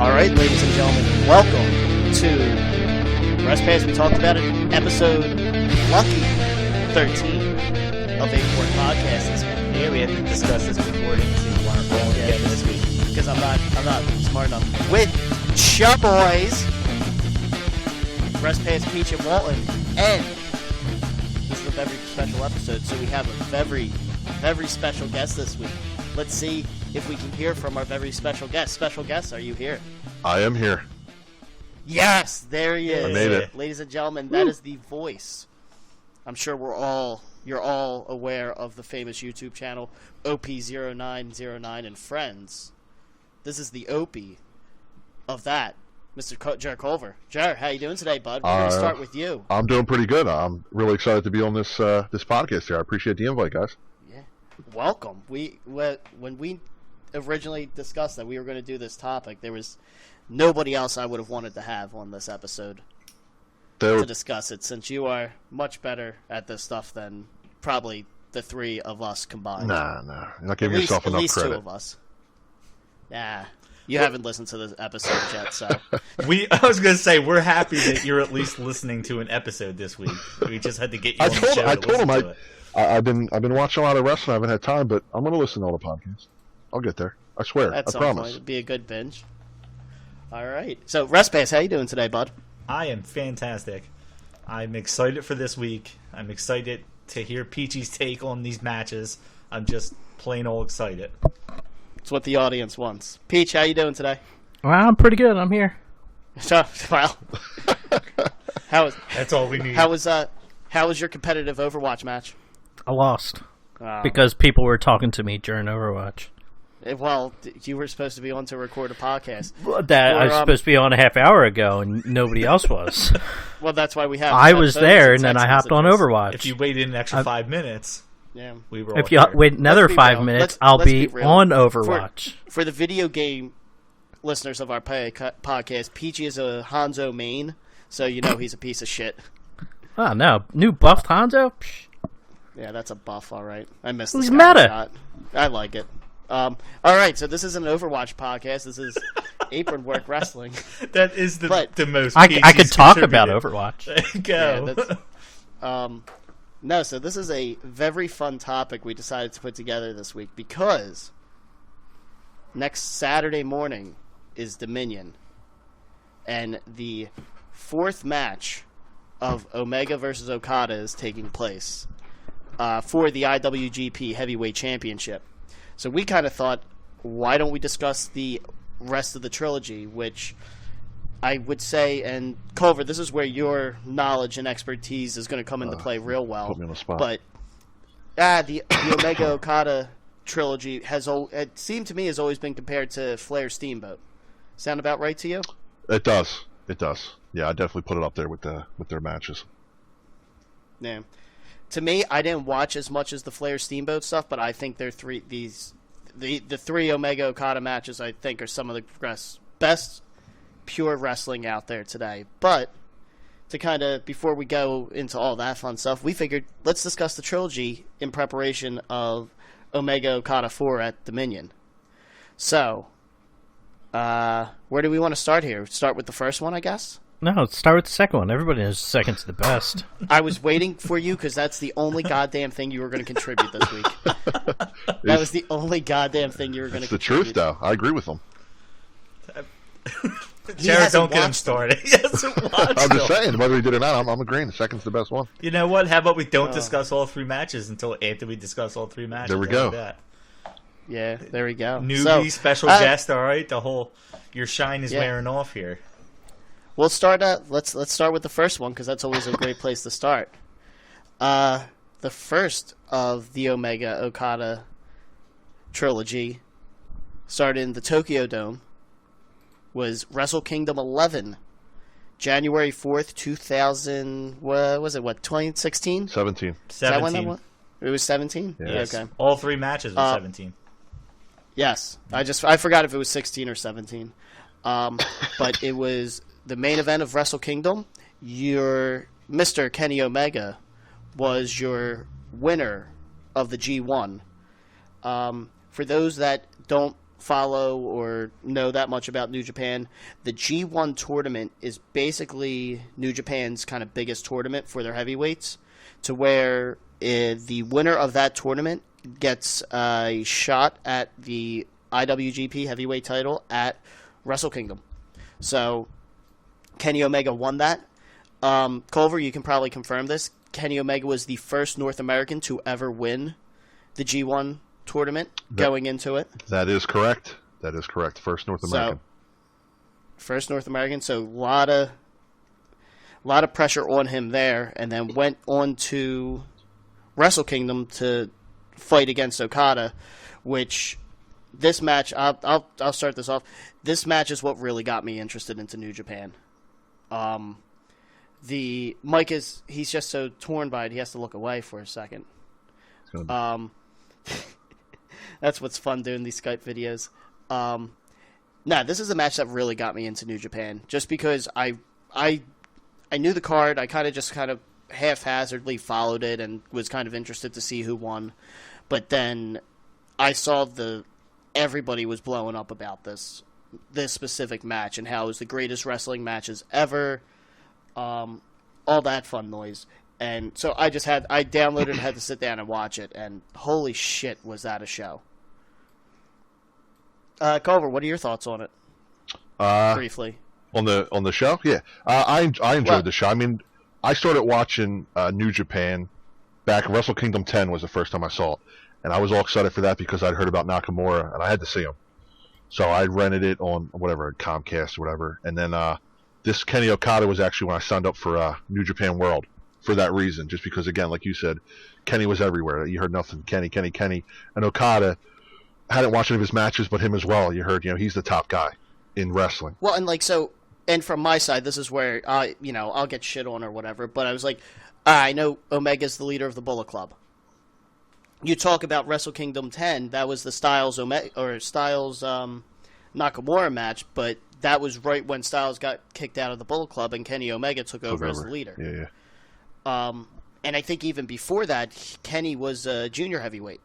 All right, ladies and gentlemen, welcome to Rest Pass. We talked about it, episode lucky 13 of A4 Podcast this week. Yeah, we had to discuss this before, so you weren't wrong again this week. Because I'm not smart enough. With Cha Boys, Rest Pass, Peach and Walton, and this is a very special episode, so we have a very special guest this week. Let's see if we can hear from our very special guest. Special guest, are you here? I am here. Yes, there he is. I made it. Ladies and gentlemen, that is the voice. I'm sure you're all aware of the famous YouTube channel Opie0909 and Friends. This is the Opie of that, Mr. Jer Culver. Jer, how you doing today, bud? We're going to start with you. I'm doing pretty good. I'm really excited to be on this podcast here. I appreciate the invite, guys. Yeah, welcome. When we originally discussed that we were going to do this topic, there was nobody else I would have wanted to have on this episode to discuss it, since you are much better at this stuff than probably the three of us combined. Nah. You're not giving yourself enough credit. At least two of us. Nah. You haven't listened to this episode yet, so... I was going to say, we're happy that you're at least listening to an episode this week. We just had to get you on the show I told him to it. I've been watching a lot of wrestling. I haven't had time, but I'm going to listen to all the podcasts. I'll get there. I swear. At some promise. point, it'd be a good binge. All right. So, Rest Pass, how you doing today, bud? I am fantastic. I'm excited for this week. I'm excited to hear Peachy's take on these matches. I'm just plain old excited. It's what the audience wants. Peach, how you doing today? Well, I'm pretty good. I'm here. Well, that's all we need. How was your competitive Overwatch match? I lost because people were talking to me during Overwatch. Well, you were supposed to be on to record a podcast. I was supposed to be on a half hour ago, and nobody else was. Well, that's why we have. I was there, and then I hopped on Overwatch. If you waited an extra 5 minutes, yeah, we were. If you wait another 5 minutes, I'll be on Overwatch. For the video game listeners of our podcast, Peachy is a Hanzo main, so you know he's a piece of shit. Oh no, new buffed Hanzo. Psh. Yeah, that's a buff. All right, I missed the He's meta. shot. I like it. All right, so this is an Overwatch podcast. This is Apron Work Wrestling. That is the most. I could talk about Overwatch. There you go. Yeah, no, so this is a very fun topic we decided to put together this week because next Saturday morning is Dominion, and the fourth match of Omega versus Okada is taking place for the IWGP Heavyweight Championship. So we kind of thought, why don't we discuss the rest of the trilogy, which I would say, and Culver, this is where your knowledge and expertise is going to come into play real well. Put me on the spot. But the Omega Okada trilogy it seemed to me, has always been compared to Flair Steamboat. Sound about right to you? It does. Yeah, I definitely put it up there with their matches. Yeah. To me, I didn't watch as much as the Flair Steamboat stuff, but I think the three Omega Okada matches, I think, are some of the best pure wrestling out there today. But to kind of, before we go into all that fun stuff, we figured let's discuss the trilogy in preparation of Omega Okada IV at Dominion. So, where do we want to start here? Start with the first one, I guess? No, start with the second one. Everybody knows the second's the best. I was waiting for you because that's the only goddamn thing you were going to contribute this week. That was the only goddamn thing you were going to contribute. It's the truth, though. I agree with them. Jared, don't get him started. He hasn't watched I'm just saying, whether he did or not, I'm agreeing. The second's the best one. You know what? How about we don't discuss all three matches until after we discuss all three matches? There we go. Like yeah, there we go. Newbie, special guest, all right? Your shine is wearing off here. We'll start. Let's start with the first one because that's always a great place to start. The first of the Omega Okada trilogy started in the Tokyo Dome. Was Wrestle Kingdom 11, January 4th, 2000. What was it? 2016? 17. Is that when that was? It was 17. Yes. Okay. All three matches were 17. Yes, I forgot if it was 16 or 17. But it was the main event of Wrestle Kingdom. Your Mr. Kenny Omega was your winner of the G1. For those that don't follow or know that much about New Japan, the G1 tournament is basically New Japan's kind of biggest tournament for their heavyweights, to where the winner of that tournament gets a shot at the IWGP heavyweight title at Wrestle Kingdom. So Kenny Omega won that. Culver, you can probably confirm this. Kenny Omega was the first North American to ever win the G1 tournament going into it. That is correct. That is correct. First North American. First North American. So a lot of pressure on him there, and then went on to Wrestle Kingdom to fight against Okada, which this match, I'll start this off. This match is what really got me interested into New Japan. The Mike he's just so torn by it, he has to look away for a second. That's what's fun doing these Skype videos. This is a match that really got me into New Japan, just because I knew the card. I kind of haphazardly followed it and was kind of interested to see who won. But then I saw everybody was blowing up about this specific match and how it was the greatest wrestling matches ever. All that fun noise. And so I downloaded and had to sit down and watch it, and holy shit, was that a show. Culver, what are your thoughts on it? Briefly. On the show? Yeah. I enjoyed the show. I mean, I started watching New Japan back. Wrestle Kingdom 10 was the first time I saw it. And I was all excited for that because I'd heard about Nakamura, and I had to see him. So I rented it on Comcast or whatever. And then this Kenny Okada was actually when I signed up for New Japan World for that reason. Just because, again, like you said, Kenny was everywhere. You heard nothing. Kenny. And Okada, hadn't watched any of his matches, but him as well. You heard, he's the top guy in wrestling. Well, and from my side, this is where, I'll get shit on or whatever, but I was like, I know Omega's the leader of the Bullet Club. You talk about Wrestle Kingdom 10, that was the Styles Nakamura match, but that was right when Styles got kicked out of the Bullet Club and Kenny Omega took over as the leader. Yeah. And I think even before that, Kenny was a junior heavyweight.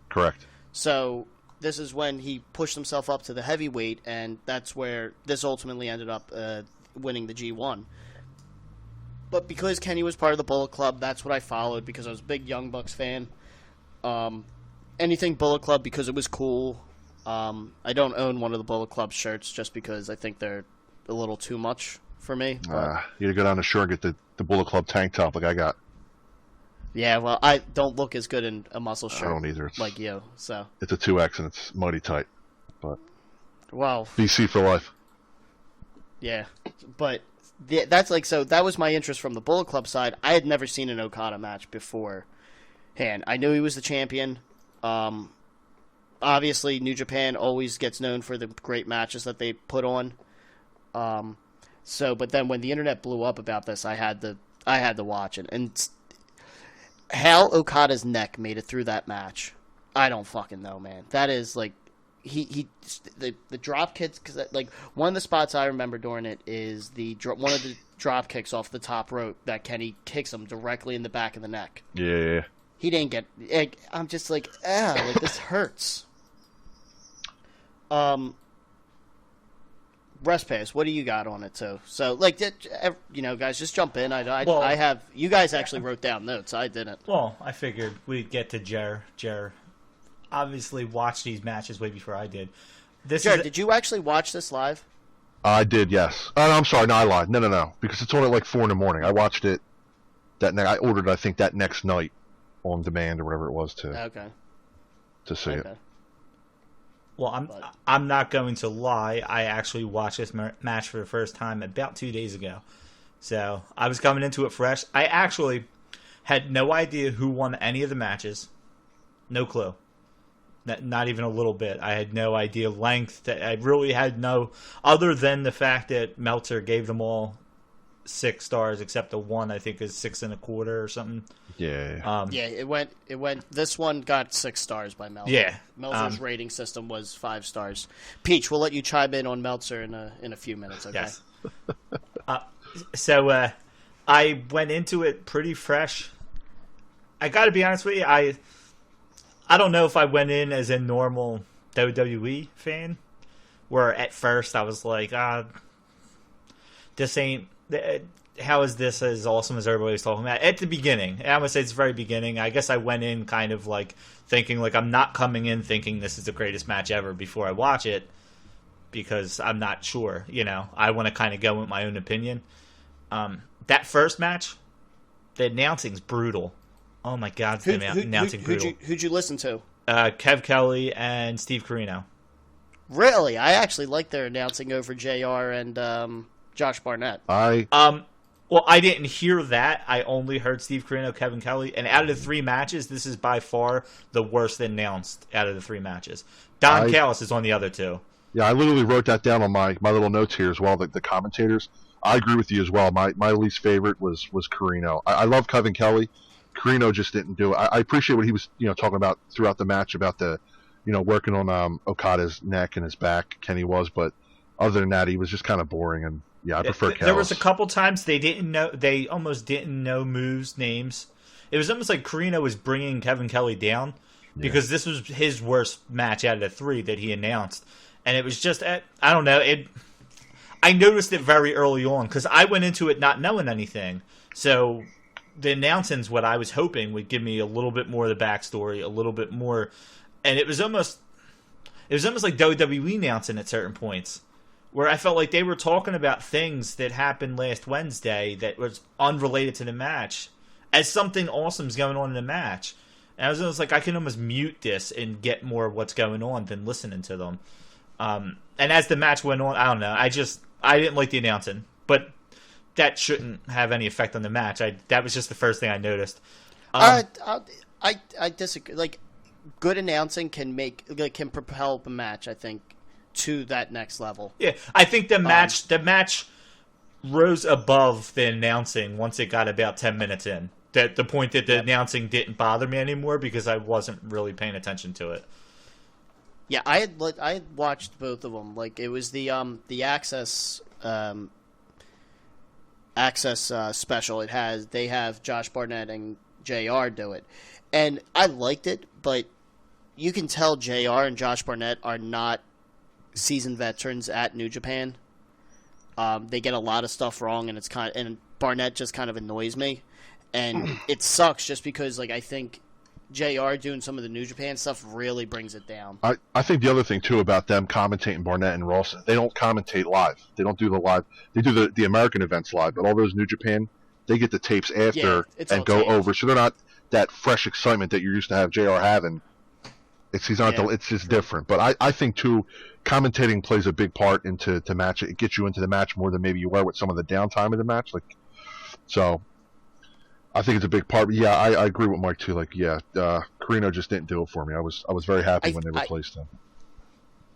Correct. So this is when he pushed himself up to the heavyweight, and that's where this ultimately ended up winning the G1. But because Kenny was part of the Bullet Club, that's what I followed because I was a big Young Bucks fan. Anything Bullet Club because it was cool. I don't own one of the Bullet Club shirts just because I think they're a little too much for me. You gotta go down to shore and get the Bullet Club tank top like I got. Yeah, well, I don't look as good in a muscle shirt. I don't either. Like you, so. It's a 2X and it's mighty tight. But well, BC for life. Yeah, but that's so that was my interest from the Bullet Club side. I had never seen an Okada match beforehand. I knew he was the champion. Obviously, New Japan always gets known for the great matches that they put on. But then when the internet blew up about this, I had to watch it. And how Okada's neck made it through that match, I don't fucking know, man. That is like the drop kicks, because like one of the spots I remember during it is one of the drop kicks off the top rope that Kenny kicks him directly in the back of the neck. Yeah. He didn't get. I'm just like, this hurts. Rest Pass, what do you got on it too? So, guys, just jump in. I have. You guys actually wrote down notes. I didn't. Well, I figured we'd get to Jer. Jer obviously watched these matches way before I did. Jer, did you actually watch this live? I did, yes. Oh, no, I'm sorry, no, I lied. No. Because it's on at like 4 in the morning. I watched it I ordered, I think, that next night on demand or whatever it was to see it. Well, I'm not going to lie. I actually watched this match for the first time about 2 days ago. So I was coming into it fresh. I actually had no idea who won any of the matches. No clue. Not even a little bit. I had no idea length. I really had no, other than the fact that Meltzer gave them all 6 stars, except the one I think is 6.25 or something. Yeah. It went. This one got 6 stars by Meltzer. Yeah. Meltzer's rating system was 5 stars. Peach, we'll let you chime in on Meltzer in a few minutes. Okay. Yes. So I went into it pretty fresh. I got to be honest with you. I don't know if I went in as a normal WWE fan, where at first I was like, this ain't. How is this as awesome as everybody was talking about? At the beginning, I'm gonna say it's the very beginning. I guess I went in kind of like thinking like I'm not coming in thinking this is the greatest match ever before I watch it, because I'm not sure. I want to kind of go with my own opinion. That first match, the announcing's brutal. Oh my God, the announcing brutal. Who'd you listen to? Kev Kelly and Steve Corino. Really? I actually like their announcing over JR and Josh Barnett. Well, I didn't hear that. I only heard Steve Corino, Kevin Kelly, and out of the 3 matches, this is by far the worst announced out of the 3 matches. Don Callis is on the other 2. Yeah, I literally wrote that down on my little notes here as well, the commentators. I agree with you as well. My least favorite was Corino. I love Kevin Kelly. Corino just didn't do it. I appreciate what he was talking about throughout the match about the working on Okada's neck and his back. Kenny was, but other than that, he was just kind of boring. And yeah, I prefer Callis. There was a couple times they almost didn't know moves, names. It was almost like Corino was bringing Kevin Kelly down because this was his worst match out of the 3 that he announced. And it was just, I don't know, I noticed it very early on because I went into it not knowing anything. So the announcing's what I was hoping would give me a little bit more of the backstory, a little bit more. And it was almost like WWE announcing at certain points, where I felt like they were talking about things that happened last Wednesday that was unrelated to the match as something awesome's going on in the match. And I was almost like, I can almost mute this and get more of what's going on than listening to them. And as the match went on, I don't know. I didn't like the announcing, but that shouldn't have any effect on the match. That was just the first thing I noticed. I disagree. Like, good announcing can propel a match, I think, to that next level. Yeah, I think the match rose above the announcing once it got about 10 minutes in. That the point that the announcing didn't bother me anymore because I wasn't really paying attention to it. Yeah, I had watched both of them. Like, it was the Access special. They have Josh Barnett and JR do it, and I liked it. But you can tell JR and Josh Barnett are not seasoned veterans at New Japan. They get a lot of stuff wrong, and and Barnett just kind of annoys me, and it sucks just because I think JR doing some of the New Japan stuff really brings it down. I think the other thing too about them commentating Barnett and Ross, they don't commentate live. They don't do the live. They do the American events live, but all those New Japan, they get the tapes after and go over, so they're not that fresh excitement that you're used to have JR having. It's just different. But I think too, commentating plays a big part into match. It gets you into the match more than maybe you were with some of the downtime of the match. So I think it's a big part. But yeah, I agree with Mike too. Corino just didn't do it for me. I was very happy when they replaced him.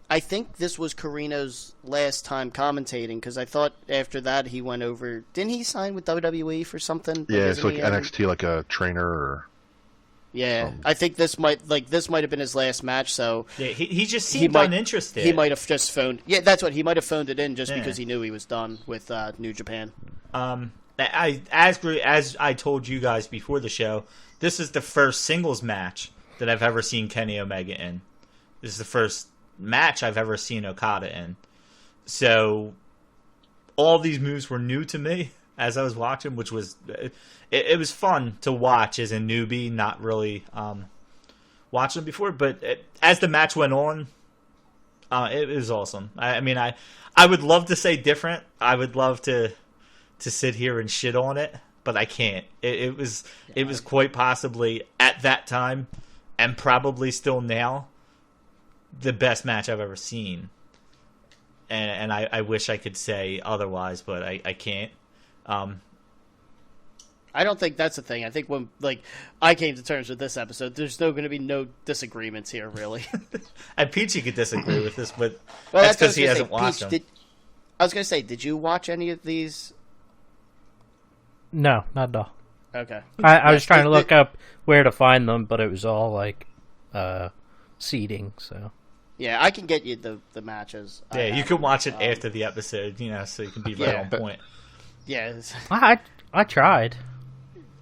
I think this was Carino's last time commentating because I thought after that he went over. Didn't he sign with WWE for something? Yeah, it's like NXT, like a trainer or. Yeah, I think this might have been his last match. So yeah, he just seemed uninterested. He might have just phoned. Yeah, that's what he might have phoned it in just because he knew he was done with New Japan. As I told you guys before the show, this is the first singles match that I've ever seen Kenny Omega in. This is the first match I've ever seen Okada in. So all these moves were new to me as I was watching, which was it was fun to watch as a newbie, not really watching them before. But as the match went on, it was awesome. I mean, I would love to say different. I would love to sit here and shit on it, but I can't. It was quite possibly at that time, and probably still now, the best match I've ever seen. And I wish I could say otherwise, but I can't. I don't think that's the thing. I think when I came to terms with this episode, there's still going to be no disagreements here, really. And Peachy could disagree with this, but that's because he hasn't watched them. I was going to say, did you watch any of these? No, not at all. Okay. I was trying to look up where to find them, but it was all seeding. So. Yeah, I can get you the matches. Yeah, you can watch it after the episode, so you can be right on point. Yeah. I tried.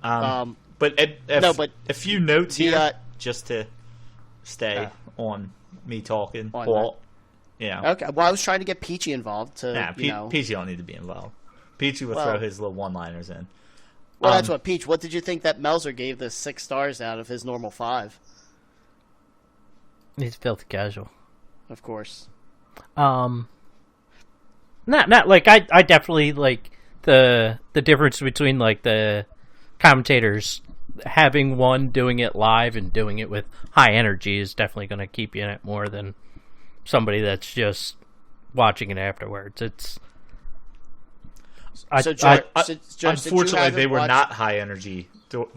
But a few notes here, just to stay on me talking. On Paul, Okay, well, I was trying to get Peachy involved to, Peachy don't need to be involved. Peachy will throw his little one-liners in. Well, that's what, Peach, what did you think that Melzer gave the 6 stars out of his normal 5? He's filthy casual. Of course. Not like I definitely like the difference between like the commentators having one doing it live and doing it with high energy is definitely going to keep you in it more than somebody that's just watching it afterwards. It's unfortunately they were not high energy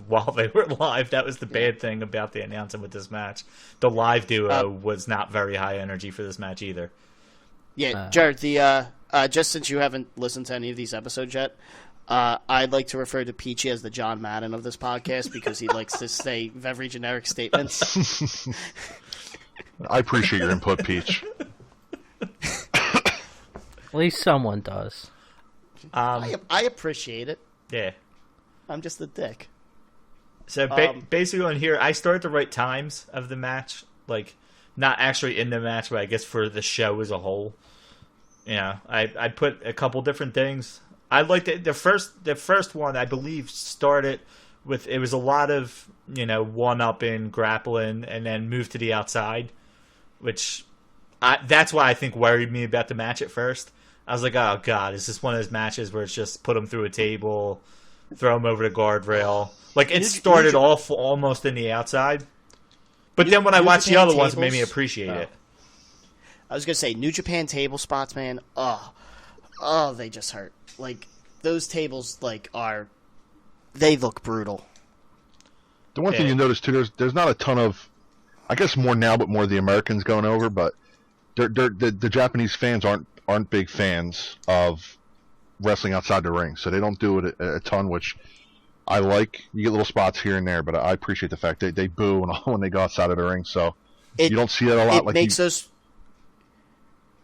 while they were live. That was the bad thing about the announcing with this match. The live duo was not very high energy for this match either. Yeah, Jared, just since you haven't listened to any of these episodes yet, I'd like to refer to Peachy as the John Madden of this podcast because he likes to say very generic statements. I appreciate your input, Peach. At least someone does. I appreciate it. Yeah. I'm just a dick. So basically on here, I start to write times of the match, like not actually in the match, but I guess for the show as a whole. I put a couple different things. I liked it. The first one, I believe, started with, it was a lot of, one-upping, grappling, and then moved to the outside, which that's why I think worried me about the match at first. I was like, oh, God, is this one of those matches where it's just put them through a table, throw them over the guardrail? Like, it started off almost in the outside. But then when I watched the other ones, it made me appreciate it. I was going to say, New Japan table spots, man, they just hurt. Like, those tables, they look brutal. The one thing you notice, too, there's not a ton of, I guess more now, but more of the Americans going over, but the Japanese fans aren't big fans of wrestling outside the ring, so they don't do it a ton, which I like. You get little spots here and there, but I appreciate the fact they boo when they go outside of the ring, so you don't see that a lot.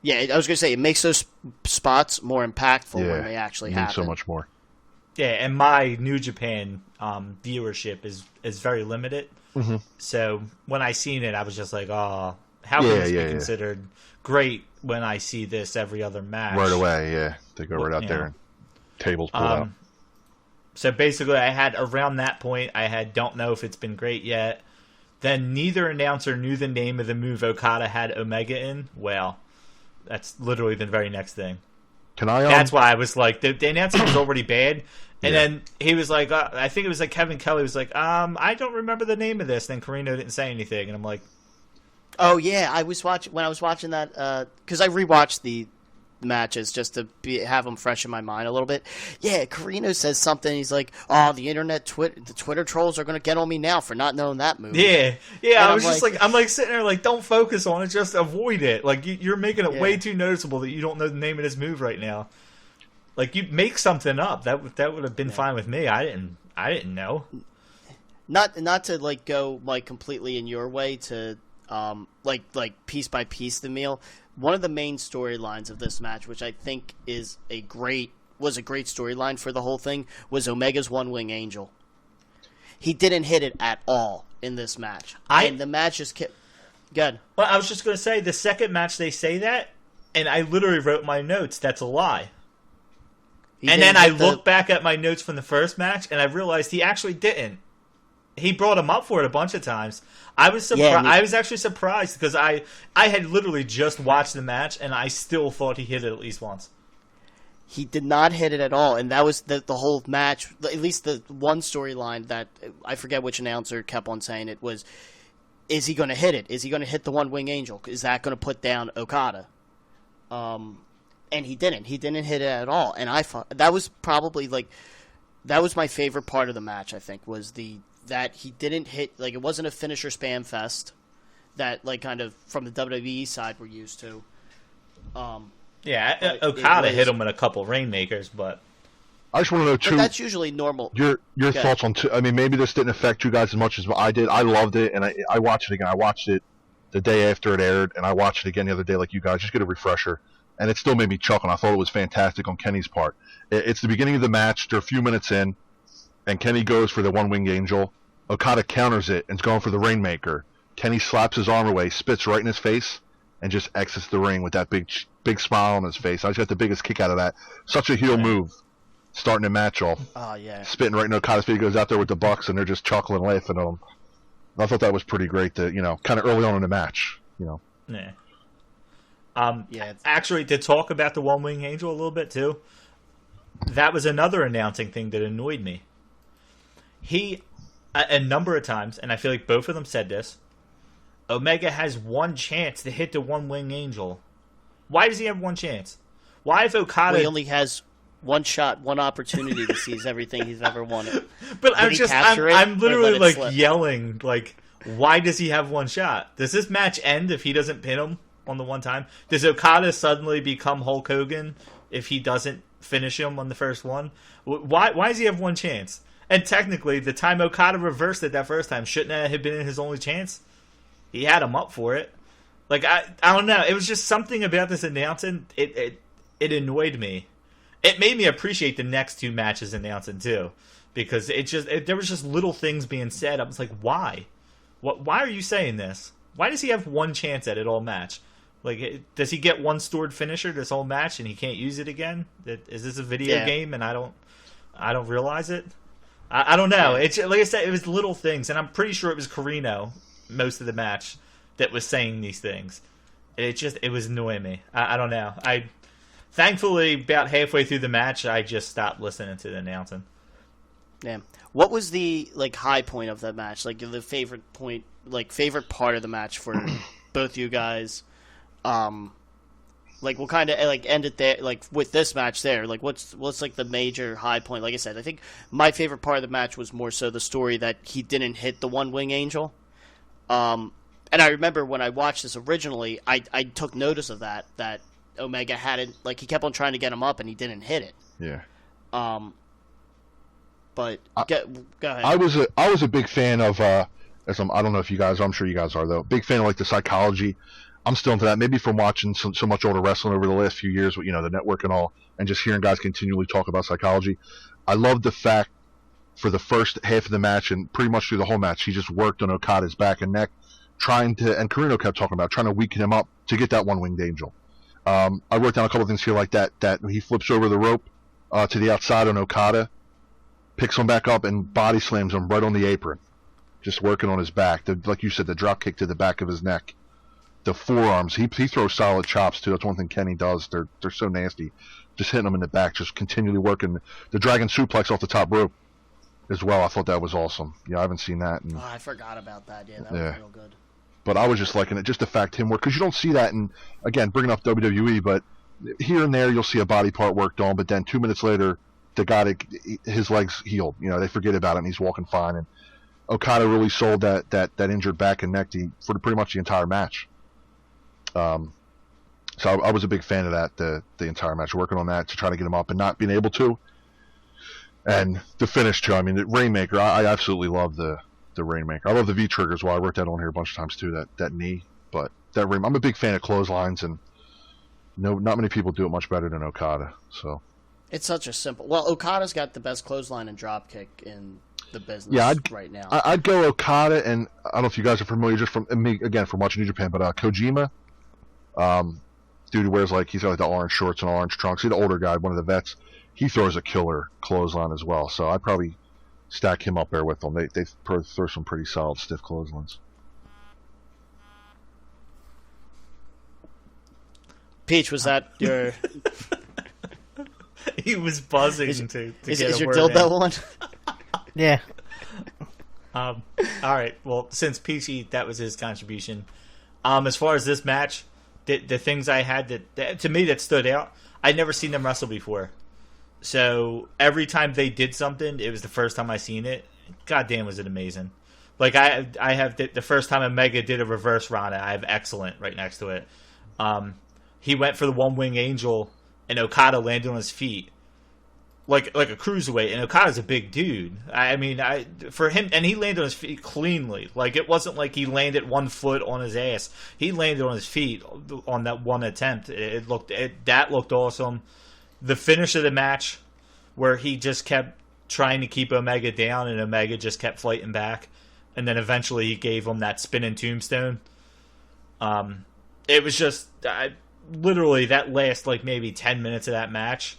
Yeah, I was going to say, it makes those spots more impactful when they actually happen. So much more. Yeah, and my New Japan viewership is very limited. Mm-hmm. So when I seen it, I was just like, oh, how can this be considered great when I see this every other match? Right away, they go right out there and tables pull out. So basically, I had around that point, don't know if it's been great yet. Then neither announcer knew the name of the move Okada had Omega in. Well, that's literally the very next thing. That's why I was like, the announcing was already bad. And then he was like, I think it was like Kevin Kelly was like, I don't remember the name of this. And then Carino didn't say anything. And I'm like, oh, yeah. When I was watching that, because I rewatched the matches just to have them fresh in my mind a little bit. Yeah, Carino says something. He's like, "Oh, the Twitter trolls are going to get on me now for not knowing that movie." Yeah. I was just like, I'm like sitting there like, don't focus on it, just avoid it. Like you're making it way too noticeable that you don't know the name of this move right now. Like you make something up that would have been fine with me. I didn't know. Not to like go like completely in your way to like piece by piece the meal. One of the main storylines of this match, which I think was a great storyline for the whole thing, was Omega's One Wing Angel. He didn't hit it at all in this match, and the match just kept good. Well, I was just going to say the second match they say that, and I literally wrote my notes. That's a lie. And then I looked back at my notes from the first match, and I realized he actually didn't. He brought him up for it a bunch of times. I was surprised. I was actually surprised because I had literally just watched the match and I still thought he hit it at least once. He did not hit it at all, and that was the whole match. At least the one storyline that I forget which announcer kept on saying it was: is he going to hit it? Is he going to hit the One Wing Angel? Is that going to put down Okada? And he didn't. He didn't hit it at all. And I thought that was probably that was my favorite part of the match. I think was that he didn't hit, it wasn't a finisher spam fest that, kind of, from the WWE side we're used to. Okada hit him with a couple Rainmakers, but... I just want to know, too... But that's usually normal. Your thoughts on... I mean, maybe this didn't affect you guys as much as I did. I loved it, and I watched it again. I watched it the day after it aired, and I watched it again the other day like you guys, just get a refresher. And it still made me chuckle, and I thought it was fantastic on Kenny's part. It's the beginning of the match. They're a few minutes in. And Kenny goes for the One Winged Angel. Okada counters it and is going for the Rainmaker. Kenny slaps his arm away, spits right in his face, and just exits the ring with that big smile on his face. I just got the biggest kick out of that. Such a heel move, starting a match off. Oh, yeah. Spitting right in Okada's face. He goes out there with the Bucks, and they're just chuckling and laughing at him. I thought that was pretty great to, kind of early on in the match, Yeah. Yeah. Actually, to talk about the One Wing Angel a little bit, too, that was another announcing thing that annoyed me. He, a number of times, and I feel like both of them said this, Omega has one chance to hit the One Wing Angel. Why does he have one chance? Why if Okada... Well, he only has one shot, one opportunity to seize everything he's ever wanted. But I'm literally like slip? yelling, like, why does he have one shot? Does this match end if he doesn't pin him on the one time? Does Okada suddenly become Hulk Hogan if he doesn't finish him on the first one? Why does he have one chance? And technically, the time Okada reversed it that first time, shouldn't that have been his only chance? He had him up for it. Like, I don't know. It was just something about this announcing. It annoyed me. It made me appreciate the next two matches announcing too, because there was just little things being said. I was like, why? Why are you saying this? Why does he have one chance at it all match? Like, does he get one stored finisher this whole match and he can't use it again? Is this a video game and I don't realize it? I don't know. It's like I said, it was little things, and I'm pretty sure it was Carino most of the match that was saying these things. It was annoying me. I don't know. Thankfully, about halfway through the match, I just stopped listening to the announcing. Yeah. What was the high point of that match? Like the favorite favorite part of the match for both you guys? We'll kind of end it there. Like with this match there, like what's the major high point? Like I said, I think my favorite part of the match was more so the story that he didn't hit the One Wing Angel. And I remember when I watched this originally, I took notice of that Omega hadn't, he kept on trying to get him up and he didn't hit it. Yeah. But go ahead. I was a big fan of I don't know if you guys, I'm sure you guys are though, big fan of the psychology. I'm still into that, maybe from watching so much older wrestling over the last few years with the network and all, and just hearing guys continually talk about psychology. I love the fact for the first half of the match and pretty much through the whole match, he just worked on Okada's back and neck, and Carino kept talking about trying to weaken him up to get that one-winged angel. I wrote down a couple of things here like that he flips over the rope to the outside on Okada, picks him back up, and body slams him right on the apron, just working on his back. Like you said, the drop kick to the back of his neck. The forearms, he throws solid chops too. That's one thing Kenny does. They're so nasty. Just hitting him in the back, just continually working. The dragon suplex off the top rope as well. I thought that was awesome. Yeah, I haven't seen that. I forgot about that. Yeah, that was real good. But I was just liking it, just the fact him work, because you don't see that in, again, bringing up WWE, but here and there you'll see a body part worked on, but then 2 minutes later, the guy, his legs healed. They forget about it and he's walking fine. And Okada really sold that injured back and neck for pretty much the entire match. So I was a big fan of that, the entire match, working on that to try to get him up and not being able to. And the finish too. I mean, the Rainmaker, I absolutely love the Rainmaker. I love the V-trigger as well. I wrote that on here a bunch of times too, that knee. But I'm a big fan of clotheslines, and not many people do it much better than Okada. So it's such a simple. Well, Okada's got the best clothesline and dropkick in the business right now. I'd go Okada, and I don't know if you guys are familiar just from me again from watching New Japan, but Kojima, dude who wears he's got the orange shorts and orange trunks. He's the older guy, one of the vets. He throws a killer clothesline as well. So I'd probably stack him up there with them. They throw some pretty solid stiff clotheslines. Peach, was that your? He was buzzing to get is a your word dildo in. one? Yeah. All right. Well, since Peachy, that was his contribution. As far as this match, the things I had that to me that stood out, I'd never seen them wrestle before. So every time they did something, it was the first time I seen it. God damn, was it amazing! I have the first time Omega did a reverse Rana, I have excellent right next to it. He went for the One Wing Angel, and Okada landed on his feet like a cruiserweight, and Okada's a big dude. I mean, for him, and he landed on his feet cleanly. It wasn't like he landed 1 foot on his ass. He landed on his feet on that one attempt. That looked awesome. The finish of the match, where he just kept trying to keep Omega down, and Omega just kept fighting back. and then eventually he gave him that spinning tombstone. It was just literally that last like maybe 10 minutes of that match.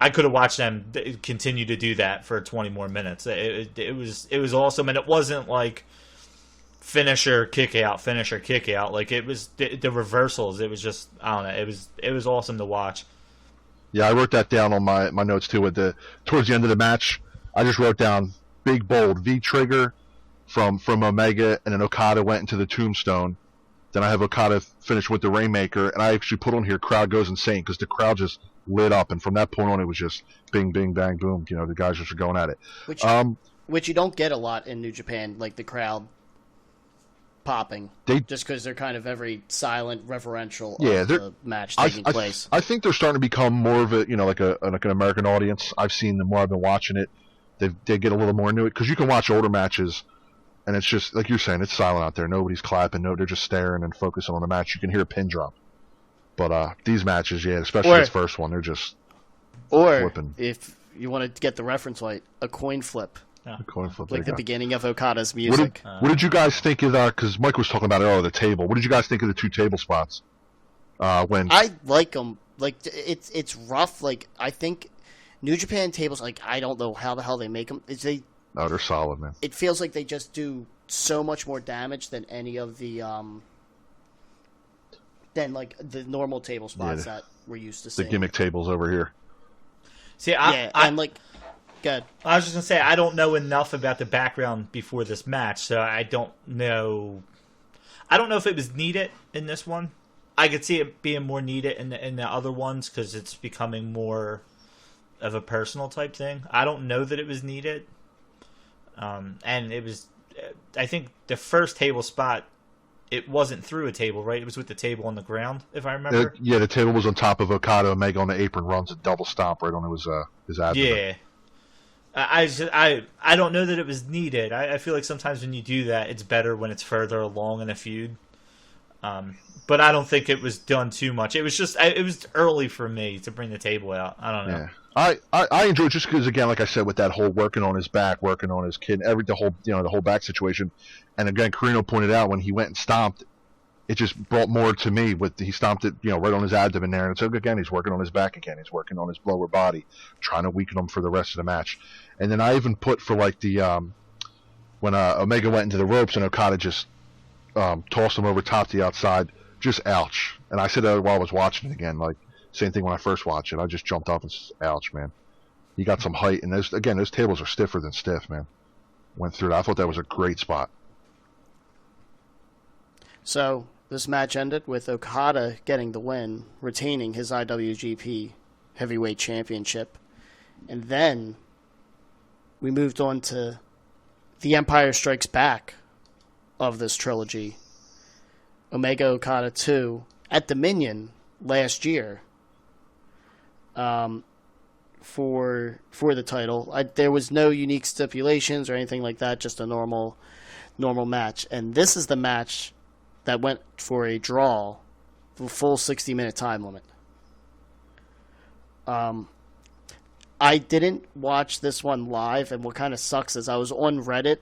I could have watched them continue to do that for 20 more minutes. It was awesome, and it wasn't like finisher kick out. Like it was the reversals. It was just, I don't know. It was awesome to watch. Yeah, I wrote that down on my notes too. Towards the end of the match, I just wrote down big bold V trigger from Omega, and then Okada went into the tombstone. Then I have Okada finish with the Rainmaker, and I actually put on here crowd goes insane because the crowd just lit up, and from that point on it was just bing, bing, bang, boom. You know, the guys just were going at it. Which you don't get a lot in New Japan, like the crowd popping, just because they're kind of very silent, referential of the match taking place. I think they're starting to become more of a, you know, like an American audience. I've seen the more I've been watching it, they get a little more into it because you can watch older matches. And it's just, like you're saying, it's silent out there. Nobody's clapping. No, they're just staring and focusing on the match. You can hear a pin drop. But these matches, yeah, especially this first one, they're just flipping. If you want to get the reference right, a coin flip. A coin flip. Like the beginning of Okada's music. What did you guys think of that? Because Mike was talking about it earlier, the table. What did you guys think of the two table spots? When I like them. Like, it's rough. Like, I think New Japan tables, like, I don't know how the hell they make them. Oh, they're solid, man. It feels like they just do so much more damage than any of the than like the normal table spots that we're used to seeing. The gimmick tables over here. See, and like, good. I was just gonna say I don't know enough about the background before this match, so I don't know. I don't know if it was needed in this one. I could see it being more needed in the other ones because it's becoming more of a personal type thing. I don't know that it was needed. And it was, I think the first table spot, it wasn't through a table, right? It was with the table on the ground, if I remember. The table was on top of Okada. Omega on the apron runs a double stomp right on his abdomen. Yeah. I don't know that it was needed. I feel like sometimes when you do that, it's better when it's further along in a feud. But I don't think it was done too much. It was just, it was early for me to bring the table out. I don't know. Yeah. I enjoy it just because, again, like I said, with that whole working on his back, working on his kid, the whole back situation, and again, Carino pointed out when he went and stomped, it just brought more to me. He stomped it, right on his abdomen there, and so again, he's working on his back again, he's working on his lower body, trying to weaken him for the rest of the match. And then I even put for like the when Omega went into the ropes and Okada just tossed him over top to the outside, just ouch. And I said that while I was watching it again, like. Same thing when I first watched it. I just jumped up and said, ouch, man. He got some height. And those tables are stiffer than stiff, man. Went through that. I thought that was a great spot. So, this match ended with Okada getting the win, retaining his IWGP Heavyweight Championship. And then we moved on to the Empire Strikes Back of this trilogy. Omega Okada 2 at Dominion last year. For the title, there was no unique stipulations or anything like that. Just a normal match, and this is the match that went for a draw, the full 60-minute time limit. I didn't watch this one live, and what kind of sucks is I was on Reddit,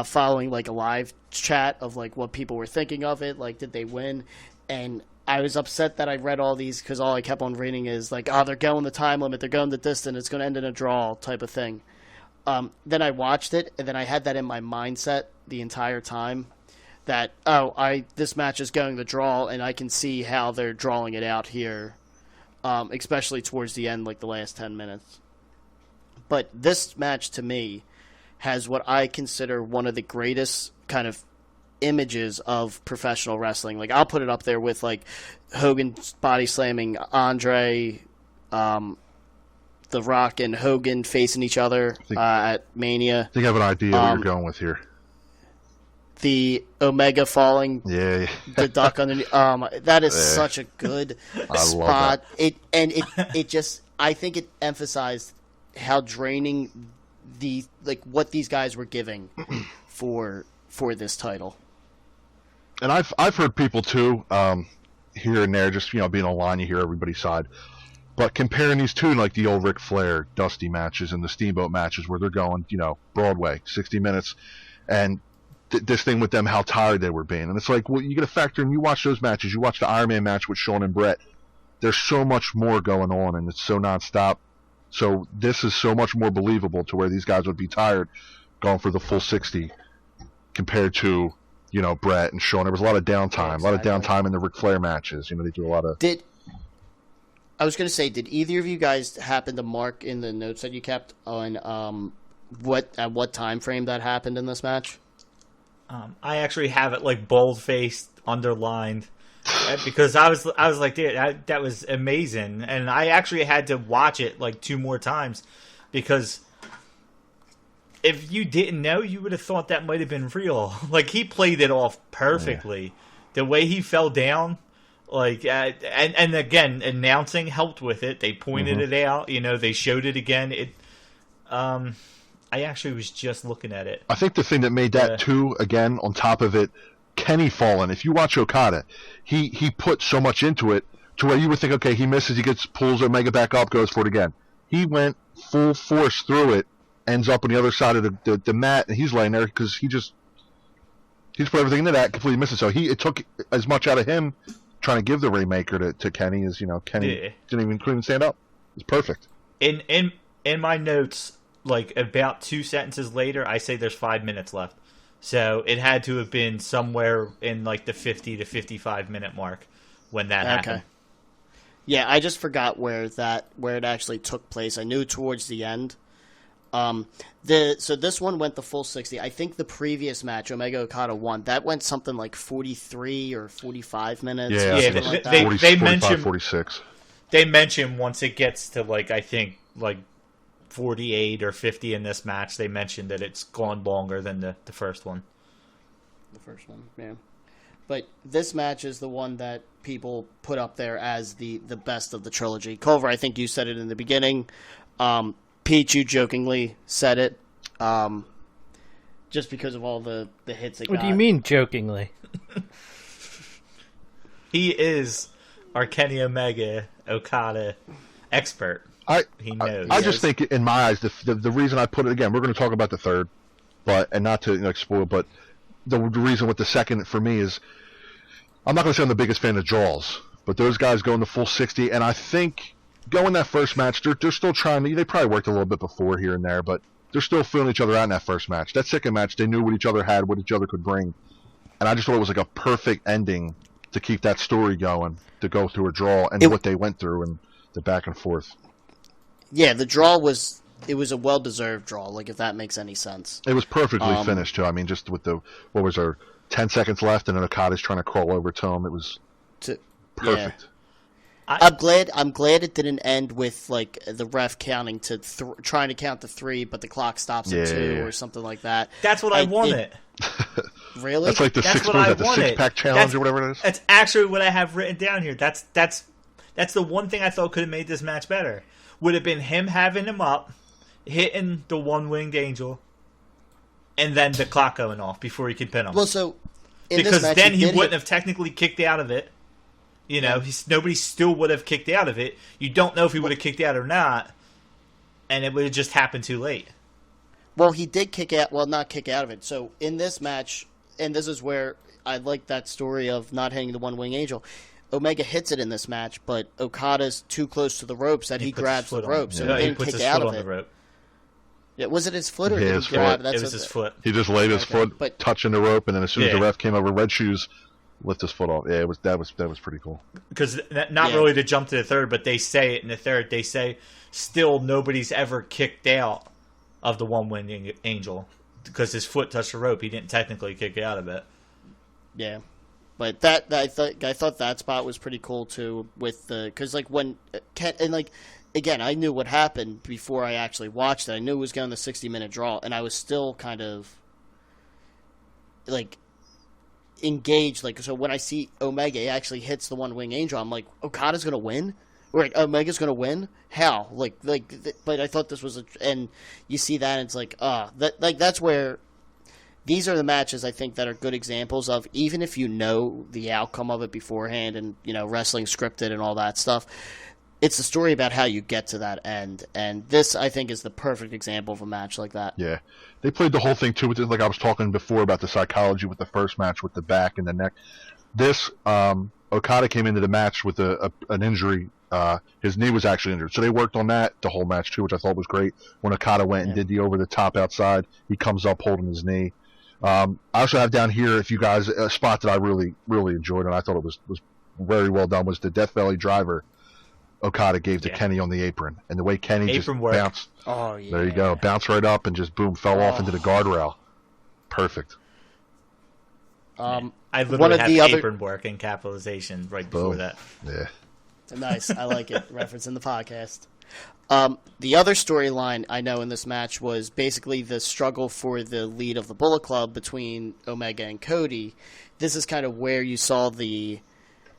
following like a live chat of like what people were thinking of it, like did they win, and I was upset that I read all these because all I kept on reading is like, oh, they're going the time limit, they're going the distance, it's going to end in a draw type of thing. Then I watched it, and then I had that in my mindset the entire time that, this match is going the draw, and I can see how they're drawing it out here, especially towards the end, like the last 10 minutes. But this match, to me, has what I consider one of the greatest kind of images of professional wrestling. Like, I'll put it up there with like Hogan body slamming Andre, The Rock and Hogan facing each other at Mania. I think I have an idea what you're going with here. The Omega falling, the duck underneath. That is such a good spot. I think it emphasized how draining what these guys were giving for this title. And I've heard people too, here and there, just being online, you hear everybody's side. But comparing these two, like the old Ric Flair, Dusty matches and the Steamboat matches, where they're going, Broadway, 60 minutes, and this thing with them, how tired they were being. And it's like, well, you got to factor in, you watch those matches, you watch the Iron Man match with Shawn and Brett. There's so much more going on, and it's so nonstop. So this is so much more believable to where these guys would be tired going for the full 60 compared to, you know, Brett and Shawn. There was a lot of downtime, a lot of downtime in the Ric Flair matches. You know, they do a lot of... I was going to say, did either of you guys happen to mark in the notes that you kept on at what time frame that happened in this match? I actually have it like bold-faced, underlined, because I was like, dude, that was amazing, and I actually had to watch it like 2 more times, because if you didn't know, you would have thought that might have been real. Like, he played it off perfectly. Yeah. The way he fell down, like, and again, announcing helped with it. They pointed it out, you know, they showed it again. I actually was just looking at it. I think the thing that made that too, again, on top of it, Kenny falling. If you watch Okada, he put so much into it to where you would think, okay, he misses, he pulls Omega back up, goes for it again. He went full force through it, ends up on the other side of the mat, and he's laying there because he's put everything into that, completely missing. So it took as much out of him trying to give the Rainmaker to Kenny as, you know, Kenny couldn't even stand up. It's perfect. In my notes, like about 2 sentences later, I say there's 5 minutes left. So it had to have been somewhere in like the 50 to 55 minute mark when that happened. Yeah, I just forgot where it actually took place. I knew towards the end. So this one went the full 60. I think the previous match, Omega Okada won. That went something like 43 or 45 minutes. Yeah, like that. They mentioned 46. They mentioned once it gets to like, I think like 48 or 50 in this match, they mentioned that it's gone longer than the first one. The first one, yeah. But this match is the one that people put up there as the best of the trilogy. Culver, I think you said it in the beginning. Pete, you jokingly said it. Just because of all the hits it got. What do you mean, jokingly? He is our Kenny Omega Okada expert. He knows. I just think, in my eyes, the reason I put it, again, we're going to talk about the third, and not to spoil, but the reason with the second for me is, I'm not going to say I'm the biggest fan of Jaws, but those guys going the full 60, and I think going that first match, they're still trying to, they probably worked a little bit before here and there, but they're still feeling each other out in that first match. That second match, they knew what each other had, what each other could bring, and I just thought it was like a perfect ending to keep that story going, to go through a draw, and what they went through, and the back and forth. Yeah, the draw was a well-deserved draw, like, if that makes any sense. It was perfectly finished, too. I mean, just with what was there, 10 seconds left, and then Okada's trying to crawl over to him. It was perfect. Yeah. I'm glad it didn't end with, like, the ref counting to trying to count to 3, but the clock stops at 2 or something like that. That's what I wanted. Really? That's like the six-pack challenge or whatever it is? That's actually what I have written down here. That's the one thing I thought could have made this match better. Would have been him having him up, hitting the one-winged angel, and then the clock going off before he could pin him. Well, so because then he wouldn't have technically kicked out of it. You know, nobody still would have kicked out of it. You don't know if he would have kicked out or not, and it would have just happened too late. Well, he did kick out. Well, not kick out of it. So in this match, and this is where I like that story of not hitting the one-wing angel. Omega hits it in this match, but Okada's too close to the ropes that he grabs the rope, so he didn't kick out of it. Yeah, was it his foot or did he grab? It was his foot. He just laid his foot touching the rope, and then as soon as the ref came over, Red Shoes lift his foot off. Yeah, that was pretty cool. Because not really to jump to the third, but they say it in the third. They say still nobody's ever kicked out of the one-winged angel because his foot touched the rope. He didn't technically kick out of it. Yeah. But I thought that spot was pretty cool too, with because like when and like again, I knew what happened before I actually watched it. I knew it was going to 60-minute draw, and I was still kind of like engaged. Like, so when I see Omega actually hits the one-wing angel, I'm like, Okada's gonna win, or like, Omega's gonna win? How? But I thought this was and you see that, and it's like, that's where. These are the matches I think that are good examples of, even if you know the outcome of it beforehand and, you know, wrestling scripted and all that stuff, it's a story about how you get to that end, and this, I think, is the perfect example of a match like that. Yeah, they played the whole thing too. With like I was talking before about the psychology with the first match with the back and the neck. This Okada came into the match with an injury. His knee was actually injured, so they worked on that the whole match too, which I thought was great. When Okada went and did the over the top outside, he comes up holding his knee. I also have down here, if you guys, a spot that I really enjoyed and I thought it was very well done was the Death Valley driver Okada gave to Kenny on the apron, and the way Kenny just bounced. Oh yeah. There you go, bounced right up and just boom, fell off into the guardrail. Perfect. I literally had apron work in capitalization right before that. Yeah. Nice. I like it. Reference in the podcast. The other storyline I know in this match was basically the struggle for the lead of the Bullet Club between Omega and Cody. This is kind of where you saw the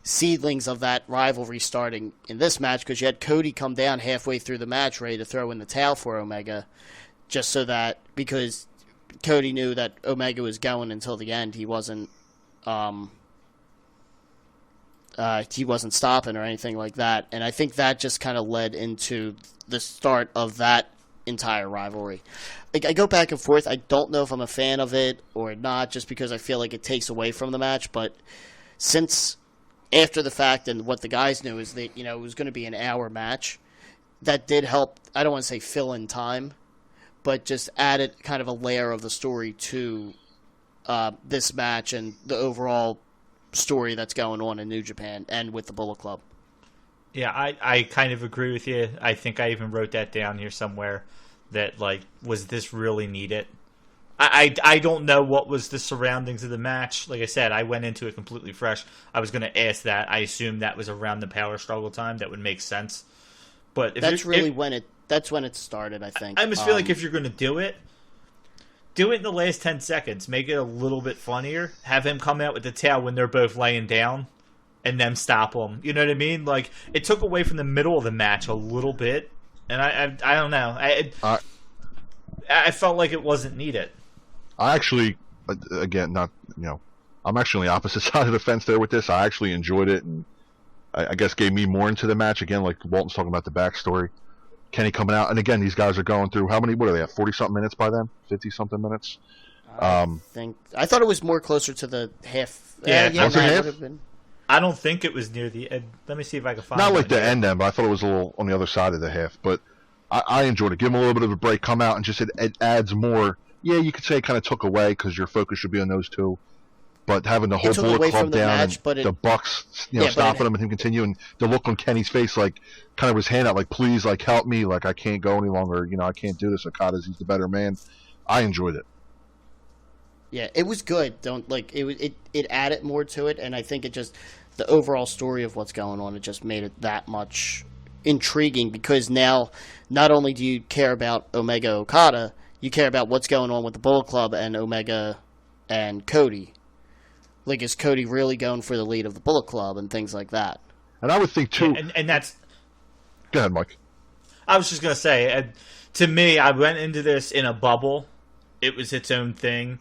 seedlings of that rivalry starting in this match, because you had Cody come down halfway through the match ready to throw in the towel for Omega, just so that, because Cody knew that Omega was going until the end, he wasn't stopping or anything like that. And I think that just kind of led into the start of that entire rivalry. Like, I go back and forth. I don't know if I'm a fan of it or not, just because I feel like it takes away from the match. But since after the fact, and what the guys knew is that, it was going to be an hour match, that did help, I don't want to say fill in time, but just added kind of a layer of the story to this match and the overall story that's going on in New Japan and with the Bullet Club. Yeah, I kind of agree with you. I think I even wrote that down here somewhere, that, like, was this really needed? I don't know what was the surroundings of the match. Like I said, I went into it completely fresh. I was going to ask that. I assumed that was around the power struggle time. That would make sense. But that's when it started, I think. I just feel like if you're going to do it in the last 10 seconds. Make it a little bit funnier. Have him come out with the towel when they're both laying down, and then stop them. You know what I mean? Like, it took away from the middle of the match a little bit, and I don't know. I felt like it wasn't needed. I actually, again, I'm actually on the opposite side of the fence there with this. I actually enjoyed it, and I guess gave me more into the match. Again, like Walton's talking about the backstory. Kenny coming out, and again, these guys are going through what are they at? 40-something minutes by then? 50-something minutes? I thought it was more closer to the half. Was it half? I don't think it was near the end. Let me see if I can find it. Not like the end, but I thought it was a little on the other side of the half. But I enjoyed it. Give them a little bit of a break, come out, and just it adds more. Yeah, you could say it kind of took away because your focus should be on those two. But having the whole Bullet Club down match, and the Bucks, stopping them and him continuing, the look on Kenny's face, like kind of his hand out, like please, like help me, like I can't go any longer, I can't do this. Okada's he's the better man. I enjoyed it. Yeah, it was good. It added more to it, and I think it just the overall story of what's going on, it just made it that much intriguing, because now not only do you care about Omega Okada, you care about what's going on with the Bullet Club and Omega and Cody. Like, is Cody really going for the lead of the Bullet Club and things like that? And I would think, too... And that's... Go ahead, Mike. I was just going to say, to me, I went into this in a bubble. It was its own thing.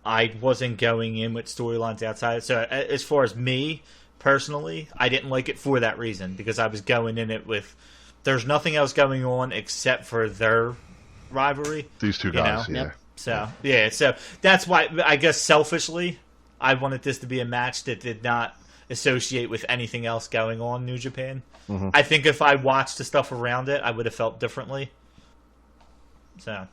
I wasn't going in with storylines outside. So, as far as me, personally, I didn't like it for that reason. Because I was going in it with... There's nothing else going on except for their rivalry. These two guys, Yep. So that's why, I guess, selfishly... I wanted this to be a match that did not associate with anything else going on in New Japan. Mm-hmm. I think if I watched the stuff around it, I would have felt differently. So,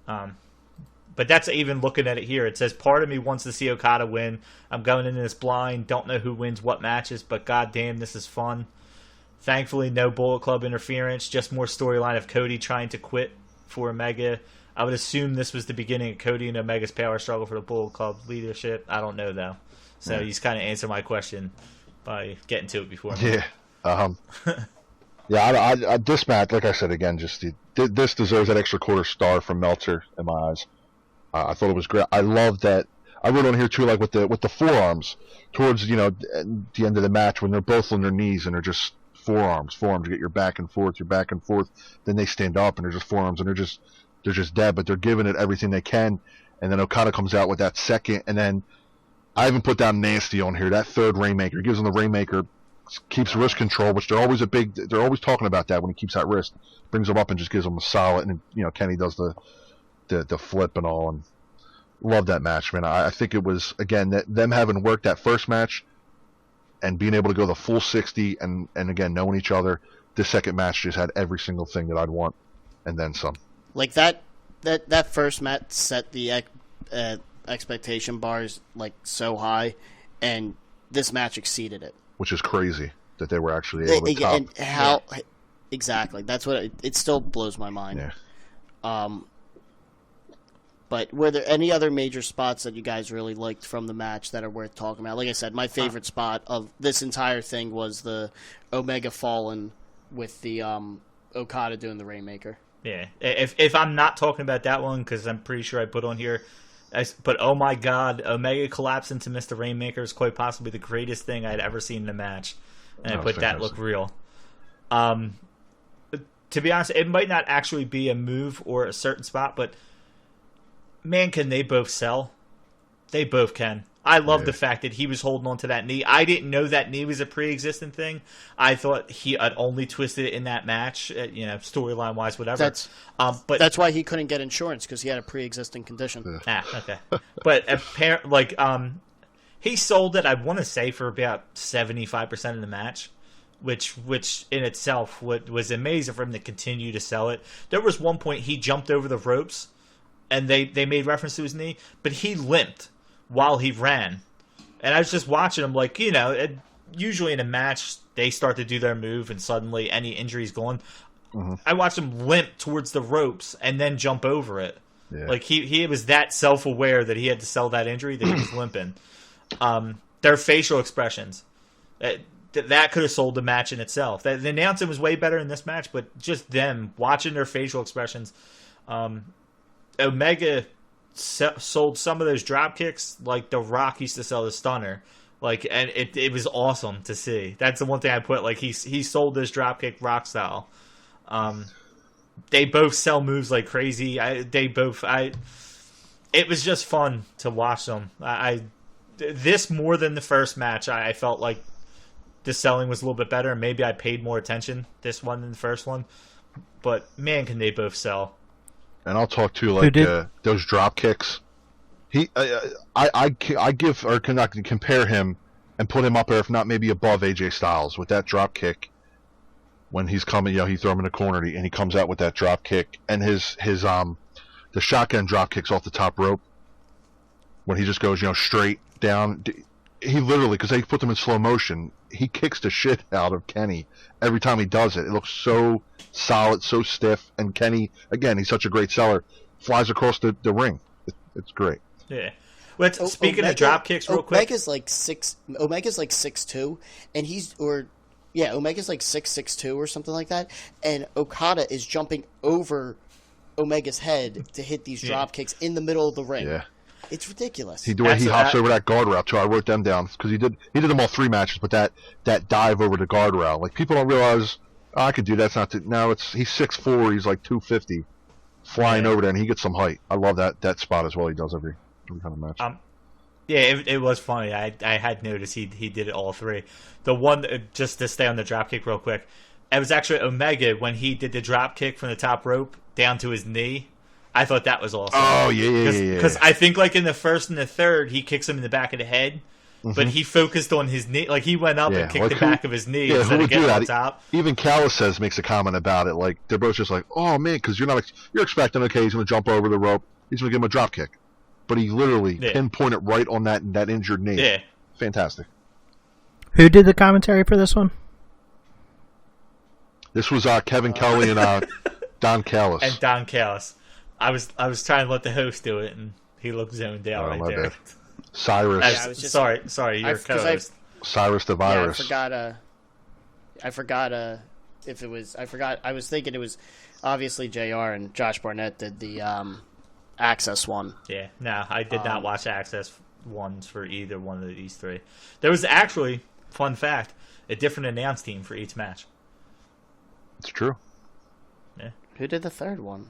but that's even looking at it here. It says, part of me wants to see Okada win. I'm going into this blind, don't know who wins what matches, but goddamn, this is fun. Thankfully, no Bullet Club interference, just more storyline of Cody trying to quit for Omega. I would assume this was the beginning of Cody and Omega's power struggle for the Bullet Club leadership. I don't know, though. So he's kind of answered my question by getting to it before. Yeah. I this match, like I said, again, just this deserves that extra quarter star from Meltzer in my eyes. I thought it was great. I love that. I wrote on here, too, like with the forearms towards, the end of the match when they're both on their knees and they're just forearms. You get your back and forth. Then they stand up and they're just forearms and they're just dead, but they're giving it everything they can. And then Okada comes out with that second, and then I even put down Nasty on here, that third Rainmaker. He gives him the Rainmaker keeps wrist control, which they're always talking about that when he keeps that wrist, brings him up and just gives him a solid, and Kenny does the flip and all, and love that match, man. I think it was, again, them having worked that first match and being able to go the full 60 and again, knowing each other, this second match just had every single thing that I'd want and then some. Like that first match set the expectation bars like so high, and this match exceeded it. Which is crazy that they were actually able to top. And how exactly? That's what it still blows my mind. Yeah. But were there any other major spots that you guys really liked from the match that are worth talking about? Like I said, my favorite spot of this entire thing was the Omega Fallen with the Okada doing the Rainmaker. Yeah. If I'm not talking about that one, because I'm pretty sure I put on here, but oh my God, Omega collapsed into Mr. Rainmaker is quite possibly the greatest thing I'd ever seen in a match. And I put that look real. To be honest, it might not actually be a move or a certain spot, but man, can they both sell? They both can. I love the fact that he was holding on to that knee. I didn't know that knee was a pre-existing thing. I thought he had only twisted it in that match, storyline wise, whatever. But that's why he couldn't get insurance, because he had a pre-existing condition. Okay. But apparently, he sold it, I want to say, for about 75% of the match, which in itself was amazing for him to continue to sell it. There was one point he jumped over the ropes, and they made reference to his knee, but he limped while he ran. And I was just watching him like, usually in a match, they start to do their move, and suddenly any injury's gone. Mm-hmm. I watched him limp towards the ropes and then jump over it. Yeah. Like, he was that self-aware that he had to sell that injury that he was limping. Their facial expressions. That could have sold the match in itself. The announcing was way better in this match, but just them, watching their facial expressions. Omega sold some of those drop kicks like The Rock used to sell the Stunner, and it was awesome to see. That's the one thing I put. Like, he sold this drop kick Rock style. They both sell moves like crazy. It was just fun to watch them. This more than the first match. I felt like the selling was a little bit better, and maybe I paid more attention this one than the first one. But man, can they both sell. And I'll talk too, those drop kicks. I can compare him and put him up there, if not maybe above AJ Styles, with that drop kick. When he's coming, he throw him in the corner and he comes out with that drop kick, and his the shotgun drop kicks off the top rope when he just goes straight down. He literally, because they put them in slow motion, he kicks the shit out of Kenny every time he does it. It looks so solid, so stiff, and Kenny, again, he's such a great seller, flies across the ring. It's great. Yeah. Speaking of drop kicks, real quick, Omega's like 6'2", and Omega's like 6'2" or something like that, and Okada is jumping over Omega's head to hit these drop kicks in the middle of the ring. Yeah. It's ridiculous. He hops over that guardrail too. I wrote them down because he did them all 3 matches, but that dive over the guardrail, like, people don't realize, I could do that. He's 6'4", he's like 250, flying over there, and he gets some height. I love that spot as well. He does every kind of match. It was funny. I had noticed he did it all 3. The one, just to stay on the drop kick real quick, it was actually Omega when he did the drop kick from the top rope down to his knee. I thought that was awesome. Oh, yeah. Because I think, like, in the first and the third, he kicks him in the back of the head, but he focused on his knee. Like, he went up and kicked the back of his knee instead of getting on top. Even Callis makes a comment about it. Like, they're both just like, oh, man, because you're expecting, okay, he's going to jump over the rope. He's going to give him a drop kick. But he literally pinpointed right on that injured knee. Yeah. Fantastic. Who did the commentary for this one? This was Kevin Kelly and Don Callis. And Don Callis. I was trying to let the host do it, and he looked zoned out right there. Bad. Cyrus. Sorry, your co-host. Cyrus the Virus. I forgot if it was. I forgot. I was thinking it was obviously JR and Josh Barnett did the Access one. Yeah, no, I did not watch Access ones for either one of these 3. There was actually, fun fact, a different announce team for each match. It's true. Yeah. Who did the third one?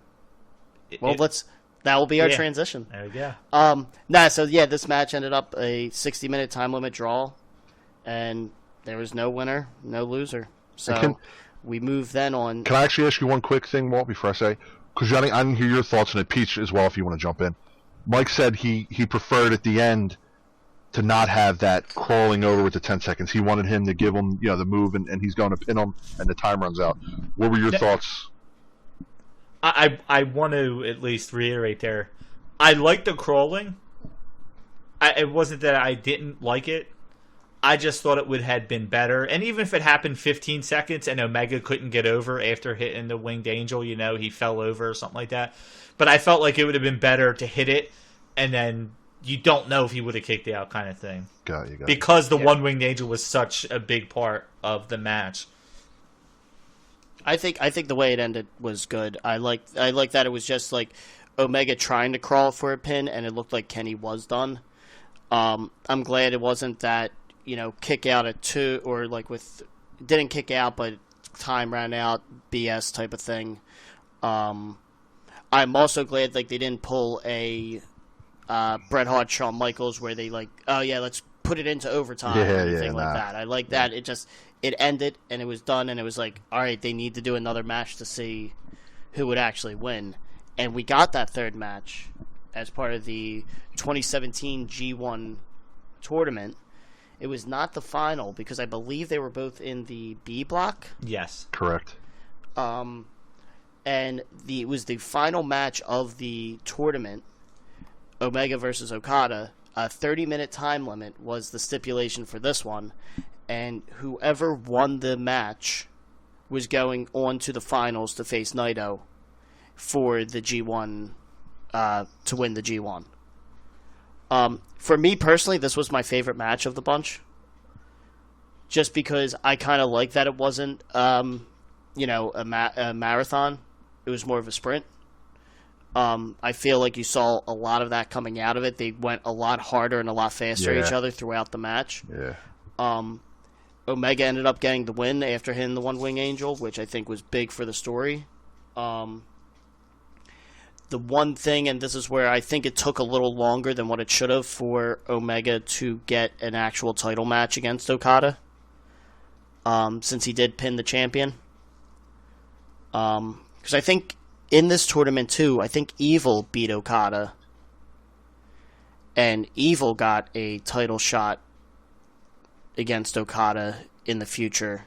That will be our transition. There we go. So this match ended up a 60-minute time limit draw, and there was no winner, no loser. So we move then on. Can I actually ask you one quick thing, Walt, before I say? Because I didn't hear your thoughts on it, Peach, as well, if you want to jump in. Mike said he preferred at the end to not have that crawling over with the 10 seconds. He wanted him to give him, the move, and he's going to pin him, and the time runs out. What were your thoughts? I want to at least reiterate there. I like the crawling. It wasn't that I didn't like it. I just thought it would have been better. And even if it happened 15 seconds and Omega couldn't get over after hitting the Winged Angel, he fell over or something like that. But I felt like it would have been better to hit it, and then you don't know if he would have kicked out kind of thing. Got you. Because the One Winged Angel was such a big part of the match. I think the way it ended was good. I like that it was just like Omega trying to crawl for a pin, and it looked like Kenny was done. I'm glad it wasn't that, kick out at 2, or like didn't kick out, but time ran out, BS type of thing. I'm also glad they didn't pull a Bret Hart, Shawn Michaels, where they let's put it into overtime or anything like that. I like that. It ended and it was done, and it was like, all right, they need to do another match to see who would actually win. And we got that third match as part of the 2017 G1 tournament. It was not the final because I believe they were both in the B block. Yes. Correct. And it was the final match of the tournament, Omega versus Okada. A 30-minute time limit was the stipulation for this one, and whoever won the match was going on to the finals to face Naito for the G1, to win the G1. For me personally, this was my favorite match of the bunch, just because I kind of like that it wasn't, a marathon. It was more of a sprint. I feel like you saw a lot of that coming out of it. They went a lot harder and a lot faster at each other throughout the match. Yeah. Omega ended up getting the win after hitting the One Wing Angel, which I think was big for the story. The one thing, and this is where I think it took a little longer than what it should have for Omega to get an actual title match against Okada, since he did pin the champion. Because I think in this tournament too, I think Evil beat Okada, and Evil got a title shot against Okada in the future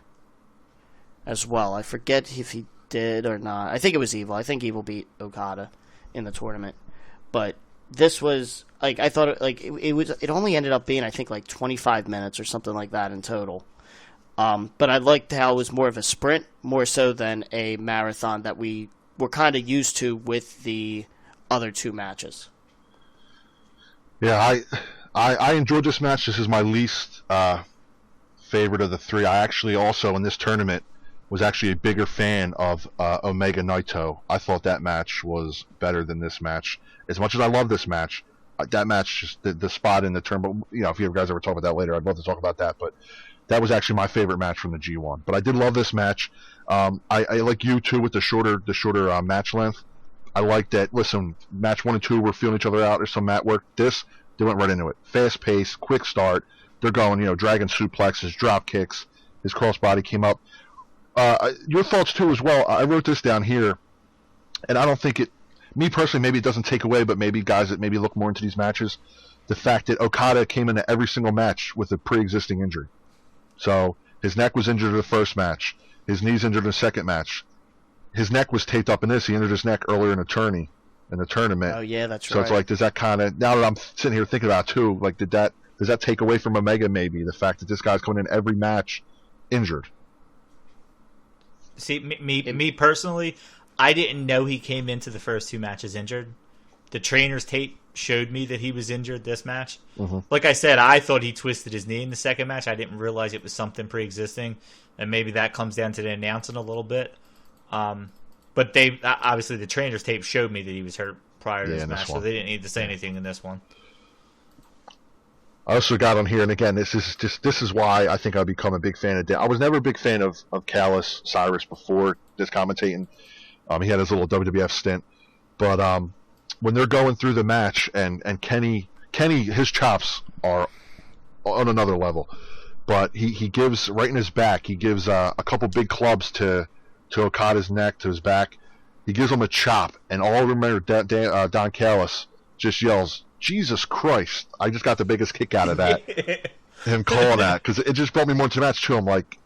as well. I forget if he did or not. I think it was Evil. I think Evil beat Okada in the tournament. But this was I thought it only ended up being, I think, 25 minutes or something like that in total. But I liked how it was more of a sprint, more so than a marathon that we were kind of used to with the other two matches. Yeah, I enjoyed this match. This is my least favorite of the three. I actually also, in this tournament, was actually a bigger fan of Omega Naito. I thought that match was better than this match. As much as I love this match, that match, just the spot in the tournament, if you guys ever talk about that later, I'd love to talk about that, but that was actually my favorite match from the G1. But I did love this match. I like you too with the shorter match length. I like that. Listen, match 1 and 2 were feeling each other out. There's some mat work. This, they went right into it. Fast pace, quick start. They're going, dragon suplexes, drop kicks. His crossbody came up. Your thoughts too as well. I wrote this down here, and I don't think me personally, maybe it doesn't take away, but maybe guys that maybe look more into these matches, the fact that Okada came into every single match with a pre-existing injury. So his neck was injured in the first match. His knee's injured in the second match. His neck was taped up in this. He injured his neck earlier in the tournament. Oh yeah, that's right. So it's like, does that kind of, now that I'm sitting here thinking about it too, does that take away from Omega maybe, the fact that this guy's coming in every match injured? See, me personally, I didn't know he came into the first two matches injured. The trainer's tape showed me that he was injured this match. Mm-hmm. Like I said, I thought he twisted his knee in the second match. I didn't realize it was something pre-existing, and maybe that comes down to the announcing a little bit. But they obviously, the trainer's tape showed me that he was hurt prior to this match, so they didn't need to say anything in this one. I also got on here, and again, this is why I think I've become a big fan of I was never a big fan of Callis Cyrus before this commentating. He had his little WWF stint, but when they're going through the match, and Kenny, his chops are on another level. but he gives right in his back. He gives a couple big clubs to Okada's neck, to his back. He gives him a chop, and all I remember Don Callis just yells, "Jesus Christ!" I just got the biggest kick out of that. Him calling that, because it just brought me more to the match too. I'm like,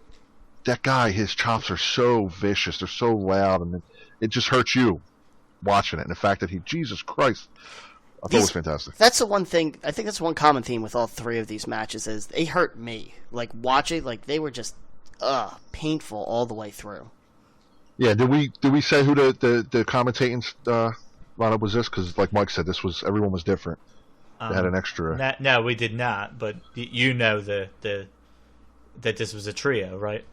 that guy, his chops are so vicious, they're so loud, and it just hurts you watching it. And the fact that Jesus Christ, I thought it was fantastic. That's the one thing. I think that's one common theme with all three of these matches is they hurt me. Like watching, like they were just painful all the way through. Yeah, did we say who the commentating lineup was this? Because like Mike said, everyone was different. They had an extra. No, we did not. But you know that this was a trio, right?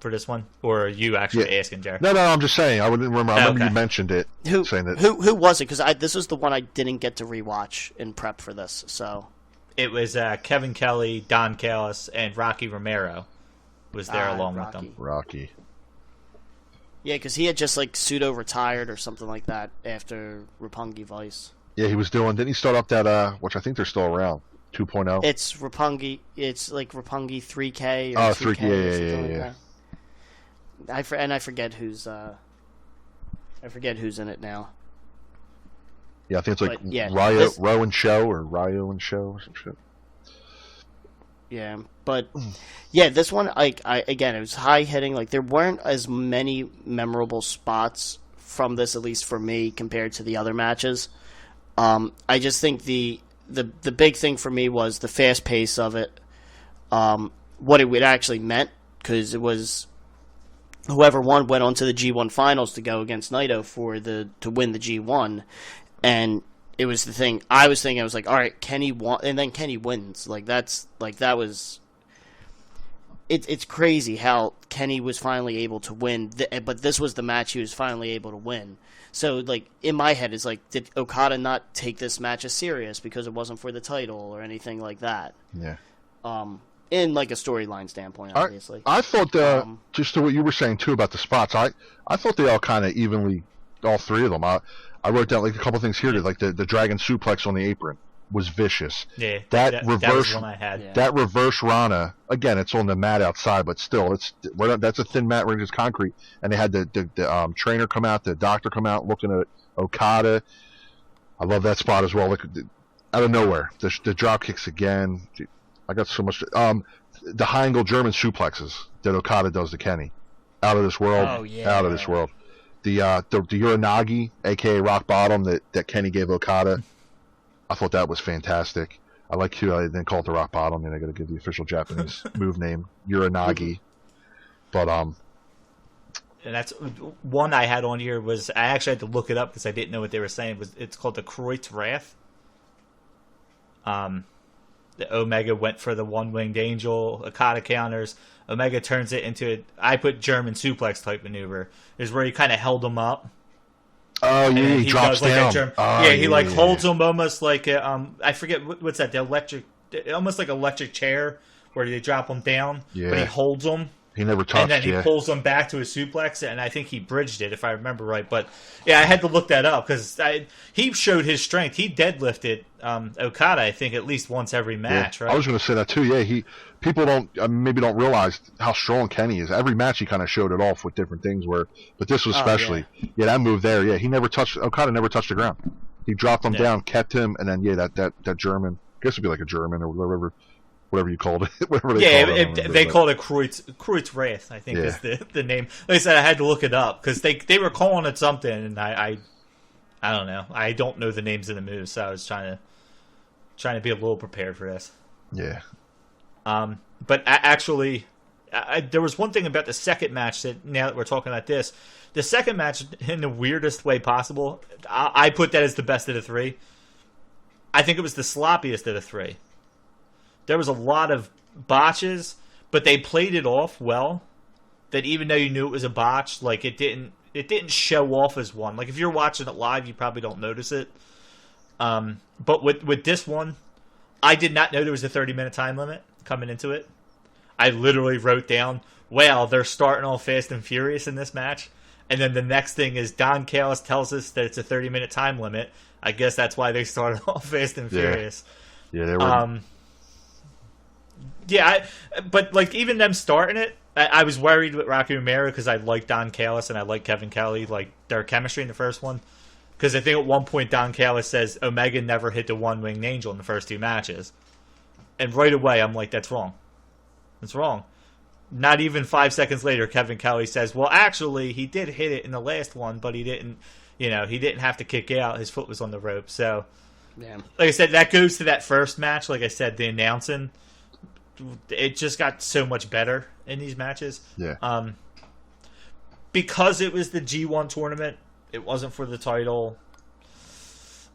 For this one, or are you actually asking, Jer? No, I'm just saying. I wouldn't remember. I remember you mentioned it. Saying that. Who was it? Because this was the one I didn't get to rewatch in prep for this. So it was Kevin Kelly, Don Callis, and Rocky Romero was there along with them. Rocky. Yeah, because he had just like pseudo retired or something like that after Roppongi Vice. Yeah, he was doing. Didn't he start up that? Which I think they're still around. 2.0. It's Roppongi. It's like Roppongi 3K. Or 3K. Yeah. I forget who's. I forget who's in it now. Yeah, I think it's like Ryo and Show or some shit. Yeah, but yeah, this one again, it was high hitting. Like there weren't as many memorable spots from this, at least for me, compared to the other matches. I just think the big thing for me was the fast pace of it, what it would actually meant, because it was whoever won went on to the G1 finals to go against Naito to win the G1, and it was the thing. I was like, all right, Kenny won, and then Kenny wins. That was. It's crazy how Kenny was finally able to win, but this was the match he was finally able to win. So, like, in my head, it's like, did Okada not take this match as serious because it wasn't for the title or anything like that? Yeah. In, like, a storyline standpoint, obviously. I thought, just to what you were saying, too, about the spots, I thought they all kind of evenly, all three of them. I wrote down, like, a couple things here, like the Dragon Suplex on the apron was vicious. Yeah, that reverse, that was one I had. Yeah. That reverse Rana, again, it's on the mat outside, but still, that's a thin mat, it's concrete. And they had the trainer come out, the doctor come out, looking at Okada. I love that spot as well. Like, out of nowhere, the drop kicks again. I got so much. The high angle German suplexes that Okada does to Kenny, out of this world. Oh yeah, out of this world. The Uranagi, aka Rock Bottom, that Kenny gave Okada. I thought that was fantastic. I like to. I didn't call it the Rock Bottom. I got to give the official Japanese move name, Uranagi. But and that's one I had on here. Was I actually had to look it up because I didn't know what they were saying. It's called the Kreutz Wrath. The Omega went for the one-winged angel. Okada counters. Omega turns it into I put German suplex type maneuver. Is where he kind of held him up. Oh yeah, he drops down. He holds him almost like I forget what's that? The electric, almost like electric chair where they drop him down. Yeah. But he holds him. He never touched. And then he pulls him back to his suplex, and I think he bridged it if I remember right. But yeah, I had to look that up because he showed his strength. He deadlifted Okada, I think, at least once every match. Yeah. Right? I was going to say that too. Yeah, people maybe don't realize how strong Kenny is. Every match he kind of showed it off with different things. But this was especially that move there. Yeah, Okada never touched the ground. He dropped him down, kept him, and then that German. I guess it'd be like a German or whatever you called it. Whatever they called it Kreutz Wrath, I think is the name. Like I said, I had to look it up because they were calling it something, and I don't know. I don't know the names of the moves, so I was trying to be a little prepared for this. Yeah. But actually, there was one thing about the second match that now that we're talking about this, the second match in the weirdest way possible, I put that as the best of the three. I think it was the sloppiest of the three. There was a lot of botches, but they played it off well. That even though you knew it was a botch, like it didn't show off as one. Like if you're watching it live, you probably don't notice it. But with this one, I did not know there was a 30-minute time limit coming into it. I literally wrote down, "Well, they're starting all fast and furious in this match." And then the next thing is Don Callis tells us that it's a 30-minute time limit. I guess that's why they started all fast and furious. Yeah, they were. Yeah, but like even them starting it, I was worried with Rocky Romero because I like Don Callis and I like Kevin Kelly, like their chemistry in the first one. Because I think at one point Don Callis says Omega never hit the one-winged angel in the first 2 matches. And right away I'm like, that's wrong. That's wrong. Not even 5 seconds later, Kevin Kelly says, well, actually, he did hit it in the last one, but he didn't, he didn't have to kick out. His foot was on the rope. So, Damn. like I said, that goes to that first match. Like I said, the announcing, it just got so much better in these matches. Yeah. Because it was the G1 tournament, it wasn't for the title.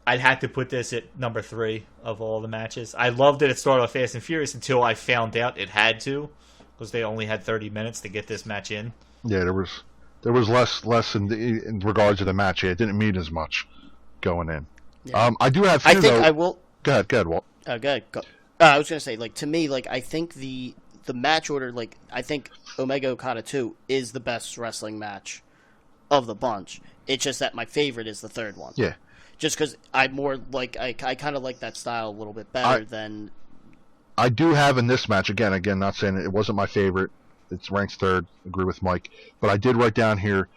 I'd have to put this at number 3 of all the matches. I loved that it started off Fast and Furious until I found out it had to, because they only had 30 minutes to get this match in. Yeah, there was less in regards to the match. Yeah, it didn't mean as much going in. Yeah. I do have. I think I will. Go ahead, Walt. Go ahead. Go. I was gonna say, like, to me, like, I think the match order, like, I think Omega Okada 2 is the best wrestling match of the bunch. It's just that my favorite is the third one. Yeah. Just because I kind of like that style a little bit better than. I do have in this match again, not saying it wasn't my favorite. It's ranked 3rd. Agree with Mike, but I did write down here,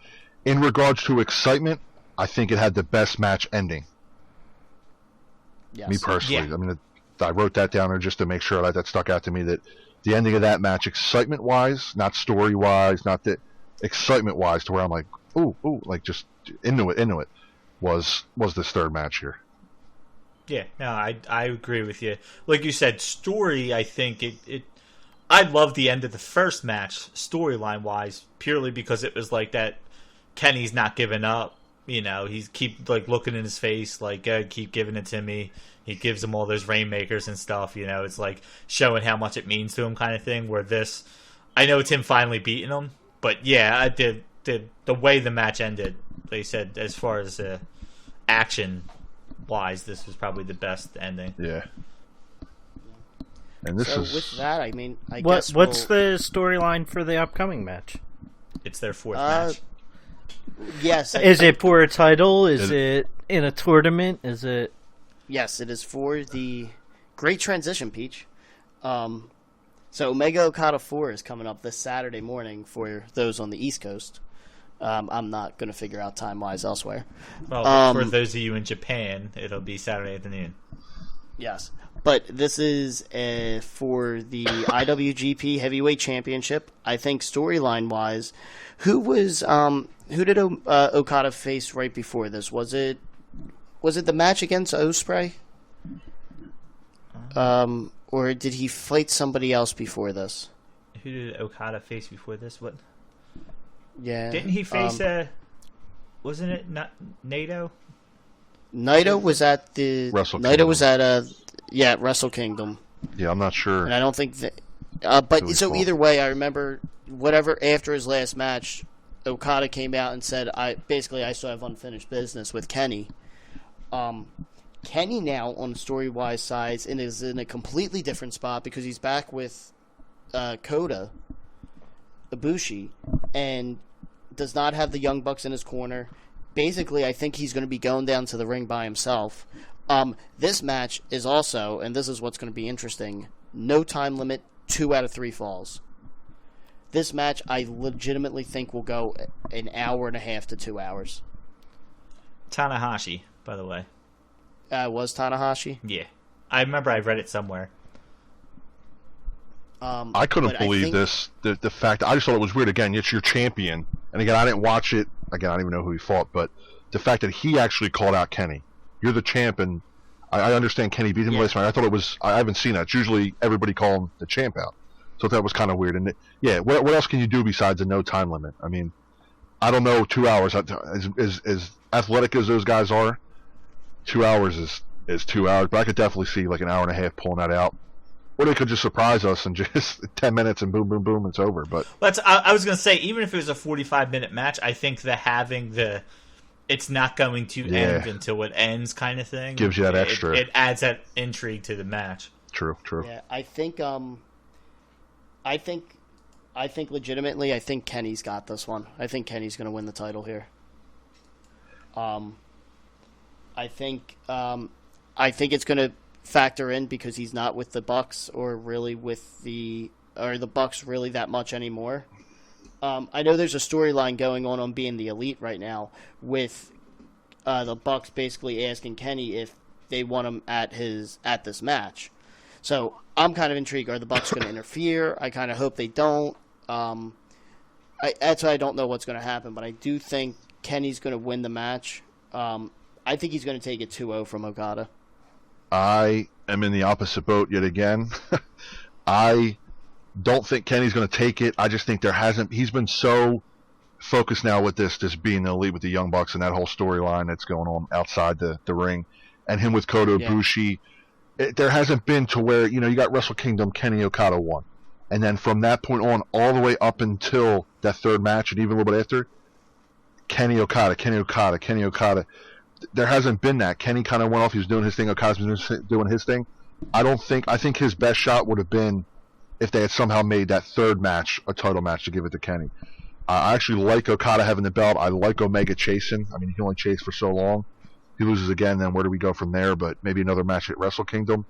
in regards to excitement, I think it had the best match ending. Yes. Me personally, Yeah. I mean, I wrote that down there just to make sure that stuck out to me. That the ending of that match, excitement-wise, not story-wise, not that excitement-wise, to where I'm like, ooh, like just into it, was this third match here. Yeah, no, I agree with you. Like you said, story, I think I love the end of the first match, storyline-wise, purely because it was like that Kenny's not giving up. He's keep like looking in his face, like, keep giving it to me. He gives him all those rainmakers and stuff. It's like showing how much it means to him, kind of thing. Where this, I know it's him finally beating him, but yeah, I did the way the match ended. They said as far as action wise, this was probably the best ending. Yeah. And this is with that, I mean, What's the storyline for the upcoming match? It's their 4th match. Yes. Is it for a title? Is it in a tournament? Is it? Yes, it is for the Great Transition, Peach. So Omega Okada 4 is coming up this Saturday morning for those on the East Coast. I'm not going to figure out time-wise elsewhere. Well, for those of you in Japan, it'll be Saturday afternoon. Yes. But this is for the IWGP Heavyweight Championship. I think storyline-wise, who did Okada face right before this? Was it the match against Ospreay? Or did he fight somebody else before this? Who did Okada face before this? What? Yeah. Didn't he face wasn't it not Naito? Naito was at the Wrestle Naito Kingdom. was at Wrestle Kingdom. Yeah, I'm not sure. And I don't think that but Who so fought. either way, I remember whatever after his last match, Okada came out and said I still have unfinished business with Kenny. Kenny now on story-wise side and is in a completely different spot because he's back with Kota Ibushi and does not have the Young Bucks in his corner. Basically, I think he's going to be going down to the ring by himself. This match is also, and this is what's going to be interesting, no time limit, 2 out of 3 falls. This match, I legitimately think will go an hour and a half to 2 hours. Tanahashi, by the way. Was Tanahashi? Yeah. I remember I read it somewhere. I couldn't believe this. The fact, I just thought it was weird. Again, it's your champion. And again, I didn't watch it. Again, I don't even know who he fought. But the fact that he actually called out Kenny. You're the champ, and I understand Kenny beat him last night. I thought it was, I haven't seen that. It's usually everybody calling the champ out. So that was kind of weird. And what else can you do besides a no time limit? I mean, I don't know, 2 hours. As athletic as those guys are, 2 hours is 2 hours. But I could definitely see like an hour and a half pulling that out. Or they could just surprise us and just 10 minutes and boom, boom, boom, it's over. But I was going to say, even if it was a 45-minute match, I think that having it's not going to end until it ends kind of thing gives you that extra. It adds that intrigue to the match. True. Yeah, I think legitimately, I think Kenny's got this one. I think Kenny's going to win the title here. I think it's going to. factor in because he's not with the Bucks or the Bucks really that much anymore. I know there's a storyline going on being the Elite right now with the Bucks basically asking Kenny if they want him at this match. So I'm kind of intrigued. Are the Bucks going to interfere? I kind of hope they don't. That's why I don't know what's going to happen, but I do think Kenny's going to win the match. I think he's going to take it 2-0 from Okada. I am in the opposite boat yet again. I don't think Kenny's going to take it. I just think he's been so focused now with this being the Elite with the Young Bucks and that whole storyline that's going on outside the ring, and him with Kota Ibushi. There hasn't been to where, you got Wrestle Kingdom, Kenny Okada won. And then from that point on, all the way up until that third match and even a little bit after, Kenny Okada. There hasn't been that. Kenny kind of went off. He was doing his thing. Okada's been doing his thing. I think his best shot would have been if they had somehow made that third match a title match to give it to Kenny. I actually like Okada having the belt. I like Omega chasing. I mean, he can only chase for so long. He loses again, then where do we go from there? But maybe another match at Wrestle Kingdom.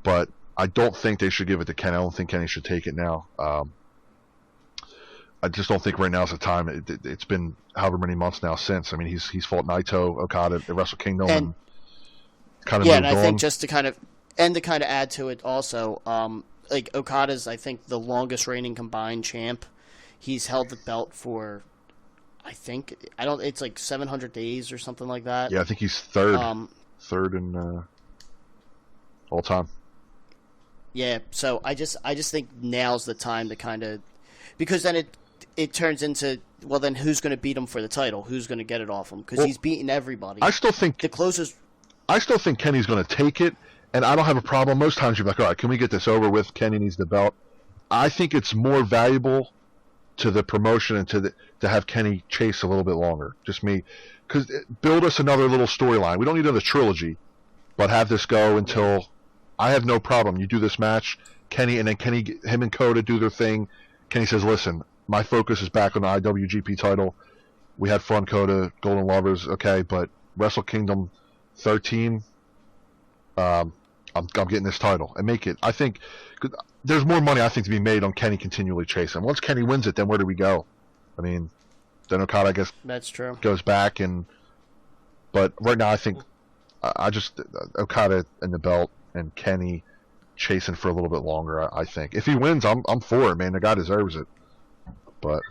But I don't think they should give it to Kenny. I don't think Kenny should take it now. I just don't think right now is the time. It's been however many months now since. I mean, he's fought Naito, Okada at Wrestle Kingdom, and kind of moved and I on. think just to kind of add to it also, like Okada's, I think, the longest reigning combined champ. He's held the belt for, it's like 700 days or something like that. Yeah, I think he's third in all time. Yeah, so I just think now's the time to kind of, because then it turns into, well, then who's going to beat him for the title? Who's going to get it off him? Because he's beaten everybody. I still think Kenny's going to take it, and I don't have a problem. Most times you're like, all right, can we get this over with? Kenny needs the belt. I think it's more valuable to the promotion and to have Kenny chase a little bit longer. Just me, because build us another little storyline. We don't need another trilogy, but have this go until. I have no problem. You do this match, Kenny, and then him and Kota do their thing. Kenny says, "Listen, my focus is back on the IWGP title. We had fun, Kota, Golden Lovers, okay, but Wrestle Kingdom 13, I'm getting this title and make it." I think there's more money I think to be made on Kenny continually chasing. Once Kenny wins it, then where do we go? I mean, then Okada, I guess, that's true, goes back but right now I think I just Okada and the belt and Kenny chasing for a little bit longer. I think if he wins, I'm for it, man. The guy deserves it. But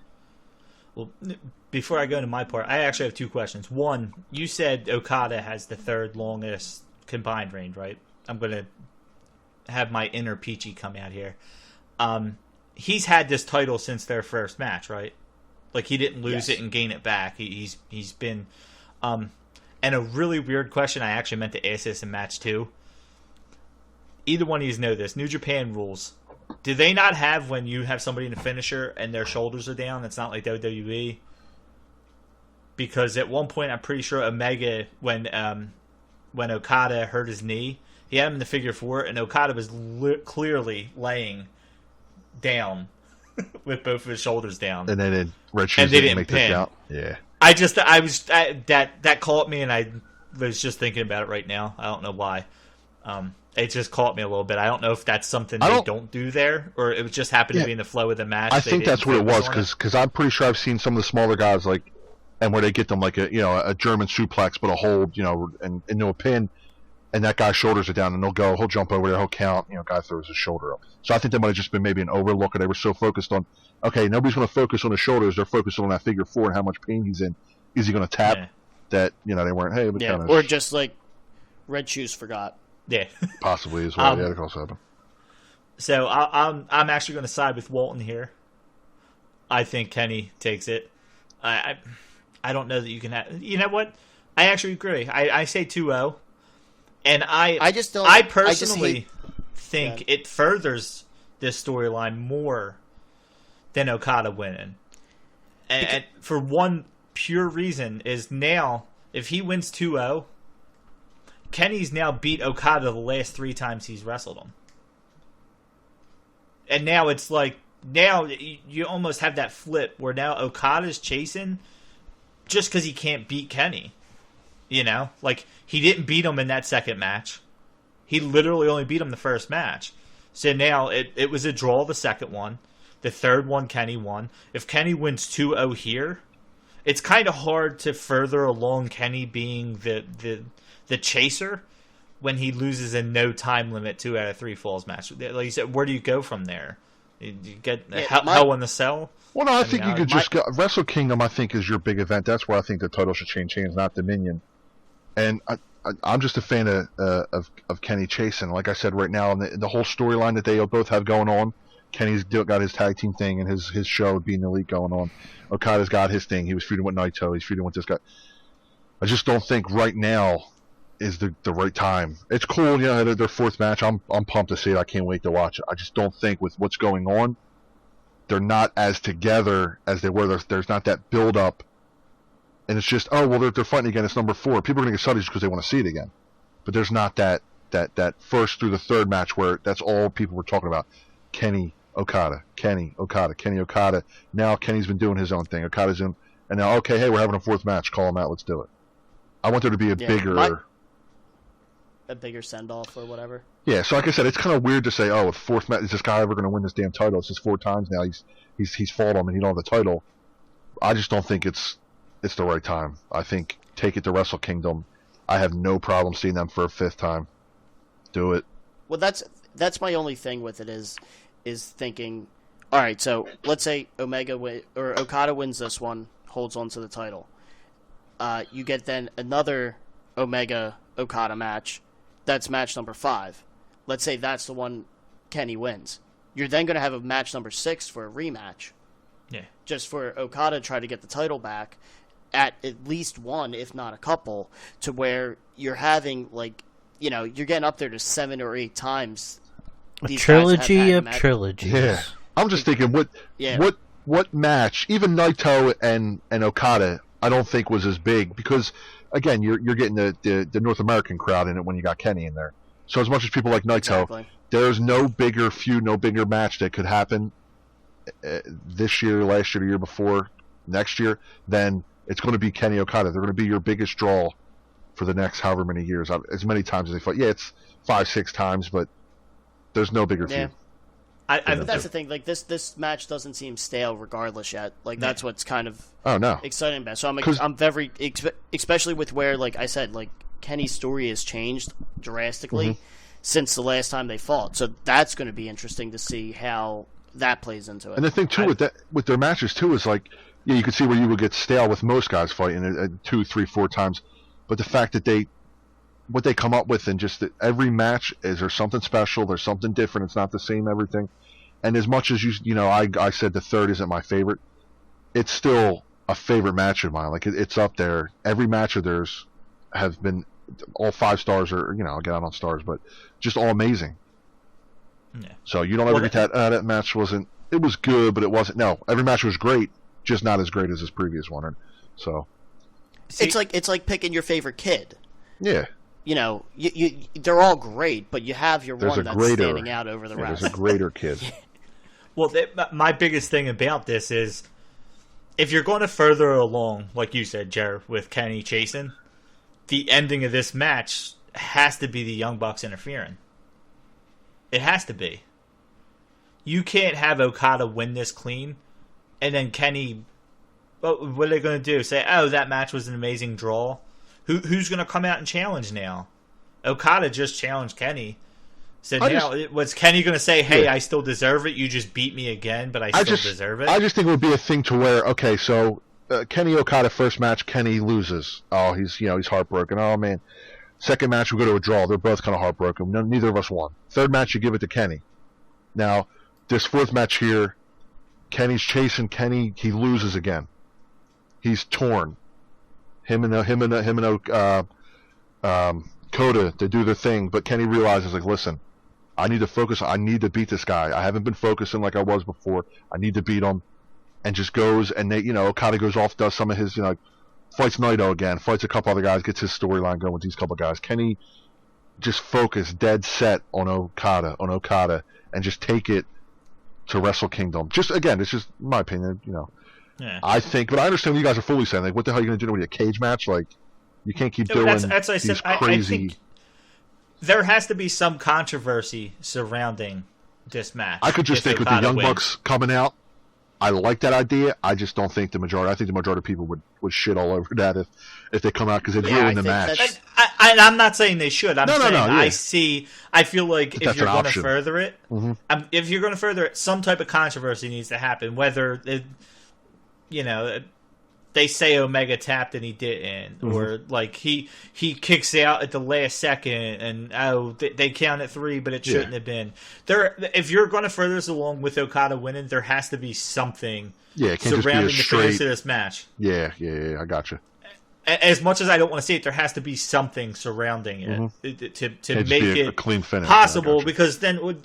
before I go into my part, I actually have two questions. One, you said Okada has the third longest combined reign, right? I'm gonna have my inner Peachy come out here. He's had this title since their first match, right? Like he didn't lose it and gain it back. He's been. And a really weird question. I actually meant to ask this in match 2. Either one of you know this. New Japan rules. Do they not have when you have somebody in a finisher and their shoulders are down? It's not like WWE. Because at one point, I'm pretty sure Omega, when Okada hurt his knee, he had him in the figure 4, and Okada was clearly laying down with both of his shoulders down. And then Red Shoes didn't make this out. Yeah. That caught me, and I was just thinking about it right now. I don't know why. It just caught me a little bit. I don't know if that's something they don't do there, or it just happened to be in the flow of the match. I think that's what it was, because I'm pretty sure I've seen some of the smaller guys and where they get them like a German suplex, but a hold, and into a pin, and that guy's shoulders are down, and he'll jump over there, he'll count, guy throws his shoulder up. So I think that might have just been maybe an overlook, or they were so focused on, okay, nobody's going to focus on his shoulders, they're focused on that figure 4 and how much pain he's in. Is he going to tap? Yeah. That they weren't. Hey, but kind of, or just like Red Shoes forgot. Yeah, possibly as well. Yeah, that could also happen. So I'm actually going to side with Walton here. I think Kenny takes it. I don't know that you can have. You know what? I actually agree. I say 2-0, and I just don't. I personally think it furthers this storyline more than Okada winning, and for one pure reason is now if he wins 2-0. Kenny's now beat Okada the last 3 times he's wrestled him. And now it's like, now you almost have that flip where now Okada's chasing just because he can't beat Kenny. Like, he didn't beat him in that second match. He literally only beat him the first match. So now it was a draw the second one. The third one, Kenny won. If Kenny wins 2-0 here, it's kind of hard to further along Kenny being the chaser when he loses a no time limit 2 out of 3 falls match. Like you said, where do you go from there? You get Hell in the Cell? Well, no, I think you could just go. Wrestle Kingdom, I think, is your big event. That's where I think the title should change hands, not Dominion. And I'm just a fan of Kenny chasing. Like I said, right now, the whole storyline that they both have going on, Kenny's got his tag team thing and his show being elite going on. Okada's got his thing. He was feuding with Naito. He's feuding with this guy. I just don't think right now is the right time. It's cool, their fourth match. I'm pumped to see it. I can't wait to watch it. I just don't think with what's going on, they're not as together as they were. There's not that build up, and it's just they're fighting again. It's number 4. People are going to get excited just because they want to see it again, but there's not that first through the third match where that's all people were talking about. Kenny Okada. Now Kenny's been doing his own thing. Okada's in, and now hey, we're having a fourth match. Call him out. Let's do it. I want there to be a bigger send-off or whatever. Yeah, so like I said, it's kind of weird to say, with fourth match, is this guy ever going to win this damn title? It's just 4 times now. He's fought him and he don't have the title. I just don't think it's the right time. I think take it to Wrestle Kingdom. I have no problem seeing them for a 5th time. Do it. Well, that's my only thing with it is thinking, all right, so let's say Okada wins this one, holds on to the title. You get then another Omega Okada match. That's match number 5. Let's say that's the one Kenny wins. You're then going to have a match number 6 for a rematch. Yeah. Just for Okada to try to get the title back at least one, if not a couple, to where you're having, you're getting up there to 7 or 8 times. A trilogy of trilogies. Yeah. I'm just thinking, what match, even Naito and Okada, I don't think was as big because, again, you're getting the North American crowd in it when you got Kenny in there. So as much as people like Naito, exactly. There's no bigger feud, no bigger match that could happen this year, last year, the year before, next year, then it's going to be Kenny Okada. They're going to be your biggest draw for the next however many years, as many times as they fight. Yeah, it's 5-6 times, but there's no bigger feud. But that's the thing. This match doesn't seem stale, regardless yet. That's what's kind of exciting about it. So I'm very, especially with where, like I said, Kenny's story has changed drastically since the last time they fought. So that's going to be interesting to see how that plays into it. And the thing too with their matches too is you can see where you would get stale with most guys fighting 2, 3, 4 times, but the fact that what they come up with and just that every match is there's something special, there's something different, it's not the same everything. And as much as I said the third isn't my favorite, it's still a favorite match of mine. It's up there. Every match of theirs have been all 5 stars, or I'll get out on stars, but just all amazing. Yeah. So you don't ever get that match wasn't. It was good, but it wasn't. No, every match was great, just not as great as his previous one. So it's like picking your favorite kid. Yeah. They're all great, but you have your one that's standing out over the rest. There's a greater kid. Well, my biggest thing about this is if you're going to further along, like you said, Jer, with Kenny chasing, the ending of this match has to be the Young Bucks interfering. It has to be. You can't have Okada win this clean, and then Kenny, what are they going to do? Say, that match was an amazing draw? Who's going to come out and challenge now? Okada just challenged Kenny. So was Kenny going to say, hey, I still deserve it, you just beat me again, but I still deserve it? I just think it would be a thing to where, okay, so Kenny Okada first match, Kenny loses. Oh, he's heartbroken. Oh, man. Second match, we go to a draw. They're both kind of heartbroken. Neither of us won. Third match, you give it to Kenny. Now, this fourth match here, Kenny's chasing Kenny. He loses again. He's torn. Him and Coda to do their thing, but Kenny realizes, listen, I need to focus. I need to beat this guy. I haven't been focusing like I was before. I need to beat him, and just goes and Okada goes off, does some of his fights Naito again, fights a couple other guys, gets his storyline going with these couple guys. Kenny just focused, dead set on Okada, and just take it to Wrestle Kingdom. Just again, it's just my opinion, Yeah. I think, but I understand what you guys are fully saying. What the hell are you going to do with a cage match? You can't keep doing that's what I said. These crazy. there has to be some controversy surrounding this match. I could just think with the Young Bucks coming out, I like that idea. I just don't think the majority. I think the majority of people would shit all over that if they come out because they'd ruin the match. I'm not saying they should. I'm saying yeah. I feel like if you're going to further it, Mm-hmm. Some type of controversy needs to happen. Whether they say Omega tapped and he didn't, or like he kicks out at the last second and they counted 3, but it shouldn't have been. If you're going to further this along with Okada winning, there has to be something it can't surrounding just be the finish of this match. Yeah, I got you. As much as I don't want to see it, there has to be something surrounding it to make it a clean finish possible. Because then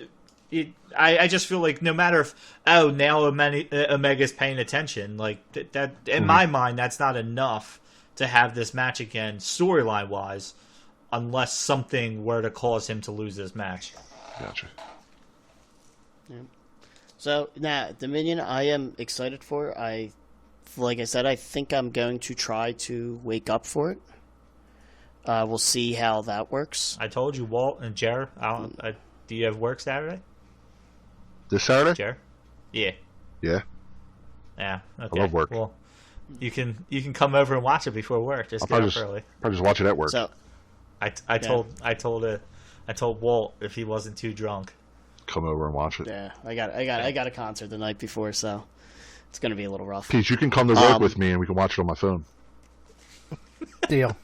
I just feel like no matter if now Omega's paying attention, like that in my mind that's not enough to have this match again storyline wise, unless something were to cause him to lose this match. Gotcha. Yeah. So now Dominion, I am excited for. Like I said, I think I'm going to try to wake up for it. We'll see how that works. I told you, Walt and Jer. Do you have work Saturday? This Saturday? Jer? Yeah. Yeah. Yeah. Okay. I love work. Well, you can come over and watch it before work. Just get up early. Probably just watch it at work. So, I told Walt if he wasn't too drunk, come over and watch it. Yeah, I got a concert the night before, so it's gonna be a little rough. Pete, you can come to work with me and we can watch it on my phone. Deal.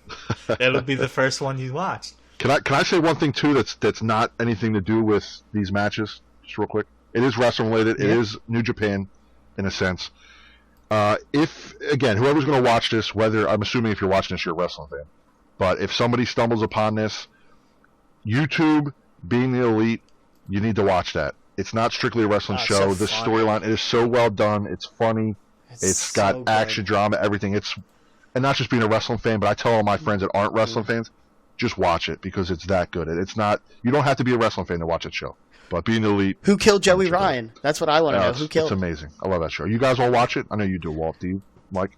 It'll be the first one you watch. Can I say one thing too that's not anything to do with these matches? Just real quick. It is wrestling related. Yeah. It is New Japan, in a sense. If again, whoever's going to watch this, whether I'm assuming if you're watching this, you're a wrestling fan, but if somebody stumbles upon this, YouTube, Being the Elite, you need to watch that. It's not strictly a wrestling show. The storyline is so well done. It's funny. It's got so action, drama, everything. And not just being a wrestling fan, but I tell all my friends that aren't wrestling fans, just watch it because it's that good. It's not. You don't have to be a wrestling fan to watch that show. But Being the Elite. Who killed Joey Ryan? That's what I want to know. Who killed? It's amazing. I love that show. You guys all watch it? I know you do, Walt. Do you, Mike?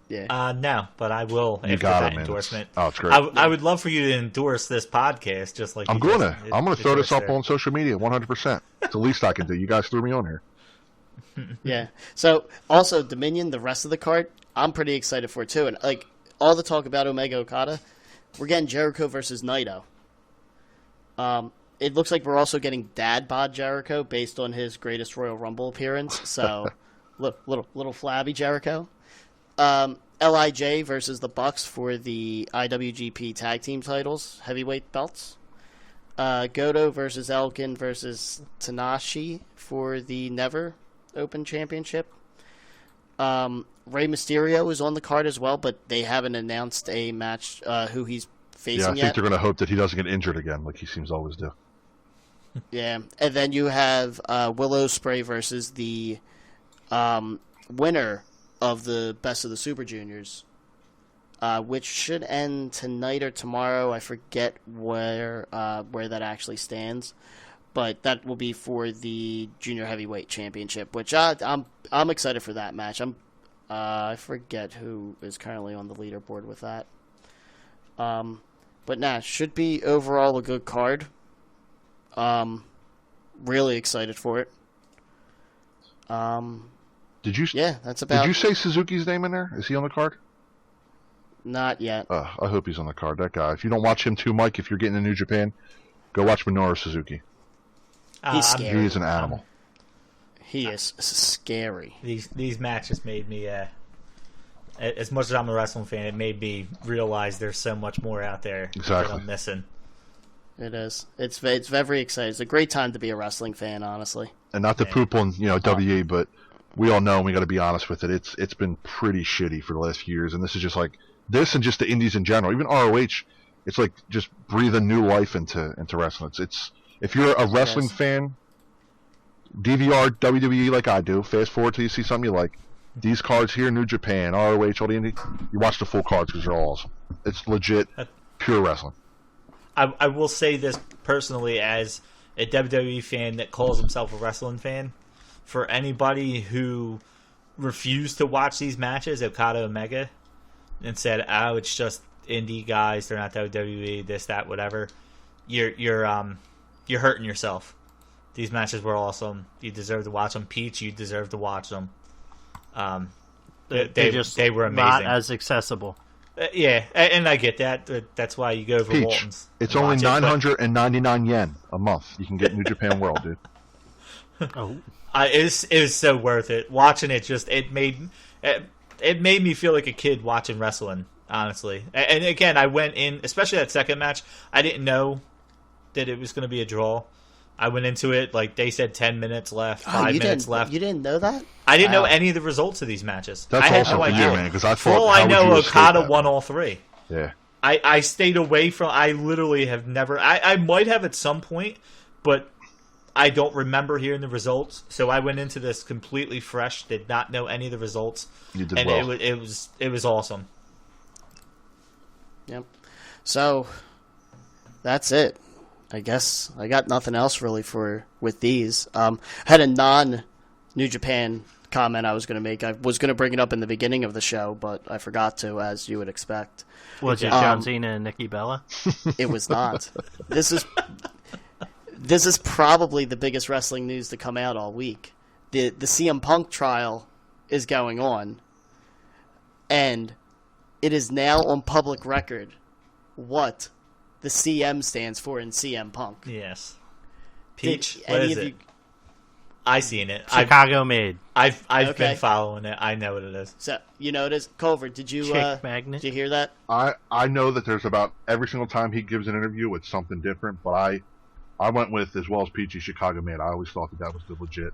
Yeah. No, but I will after that endorsement. It's great. I would love for you to endorse this podcast, just like I'm going to throw this up on social media, 100%. It's the least I can do. You guys threw me on here. Yeah. So also Dominion, the rest of the card, I'm pretty excited for too. And like all the talk about Omega Okada, we're getting Jericho versus Naito. It looks like we're also getting Dad Bod Jericho based on his greatest Royal Rumble appearance. So, little flabby Jericho. LIJ versus the Bucks for the IWGP Tag Team titles, heavyweight belts. Goto versus Elgin versus Tanahashi for the Never Open Championship. Rey Mysterio is on the card as well, but they haven't announced a match who he's facing yet. I think they're going to hope that he doesn't get injured again, like he seems to always do. Yeah, and then you have Will Ospreay versus the winner of the Best of the Super Juniors, which should end tonight or tomorrow. I forget where that actually stands, but that will be for the Junior Heavyweight Championship, which I'm excited for that match. I forget who is currently on the leaderboard with that. But should be overall a good card. Really excited for it. Did you? Yeah, that's about. Did you say Suzuki's name in there? Is he on the card? Not yet. I hope he's on the card. That guy. If you don't watch him too, Mike, if you're getting to New Japan, go watch Minoru Suzuki. He's scary. He is an animal. He is scary. These matches made me. As much as I'm a wrestling fan, it made me realize there's so much more out there that I'm missing. It is. It's very exciting. It's a great time to be a wrestling fan, honestly. And not to poop on WE, but we all know, and we got to be honest with it. It's been pretty shitty for the last few years, and this is just like this, and just the indies in general. Even ROH, it's like just breathing new life into wrestling. It's if you're a wrestling fan, DVR WWE like I do. Fast forward till you see something you like. These cards here, New Japan, ROH, all the indie, you watch the full cards because they're all awesome. It's legit, pure wrestling. I will say this personally as a WWE fan that calls himself a wrestling fan. For anybody who refused to watch these matches, Okada Omega, and said, it's just indie guys, they're not WWE, this, that, whatever. you're hurting yourself. These matches were awesome. You deserve to watch them. Peach, you deserve to watch them. They were amazing. Not as accessible. Yeah, and I get that. That's why you go over Peach, Walton's. it's only 999 yen a month. You can get New Japan World, dude. Oh, It was so worth it. Watching it, it made me feel like a kid watching wrestling. Honestly, and again, I went in, especially that second match. I didn't know that it was going to be a draw. I went into it like they said 10 minutes left, 5 minutes left. You didn't know that? I didn't know any of the results of these matches. That's I had awesome no for you, idea. man, because I For thought, all how I would know, you escape Okada that? won all three. Yeah. I stayed away from. I literally have never. I might have at some point, but I don't remember hearing the results. So I went into this completely fresh. Did not know any of the results. You did and well. it was awesome. Yep. So that's it. I guess I got nothing else really with these. I had a non-New Japan comment I was going to make. I was going to bring it up in the beginning of the show, but I forgot to, as you would expect. was it John Cena and Nikki Bella? It was not. This is probably the biggest wrestling news to come out all week. The CM Punk trial is going on, and it is now on public record what the CM stands for in CM Punk. Yes. Peach, Did what any is of it? you- I seen it. Chicago made. I've Okay. been following it. I know what it is. So you know it is. Culver, did you Chick magnet. did you hear that? I know that there's about every single time he gives an interview, it's something different, but I went with, as well as Peachy, Chicago Man. I always thought that was the legit.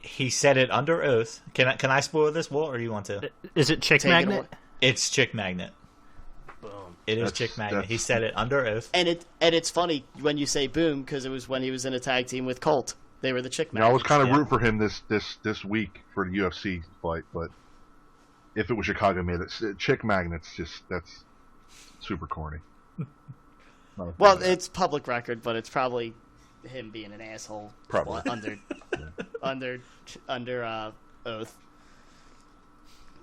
He said it under oath. Can I spoil this, Walt, or you want to? Is it Chick Take it Magnet? away. It's Chick Magnet. Boom. It is That's- Chick Magnet. that's- He said it under oath. And it's funny when you say boom because it was when he was in a tag team with Colt. They were the Chick Now, I was Magnets. kind of yeah. rooting for him this week for the UFC fight, but if it was Chicago Man, Chick Magnets, that's super corny. Well, it's public record, but it's probably him being an asshole. Probably. under oath.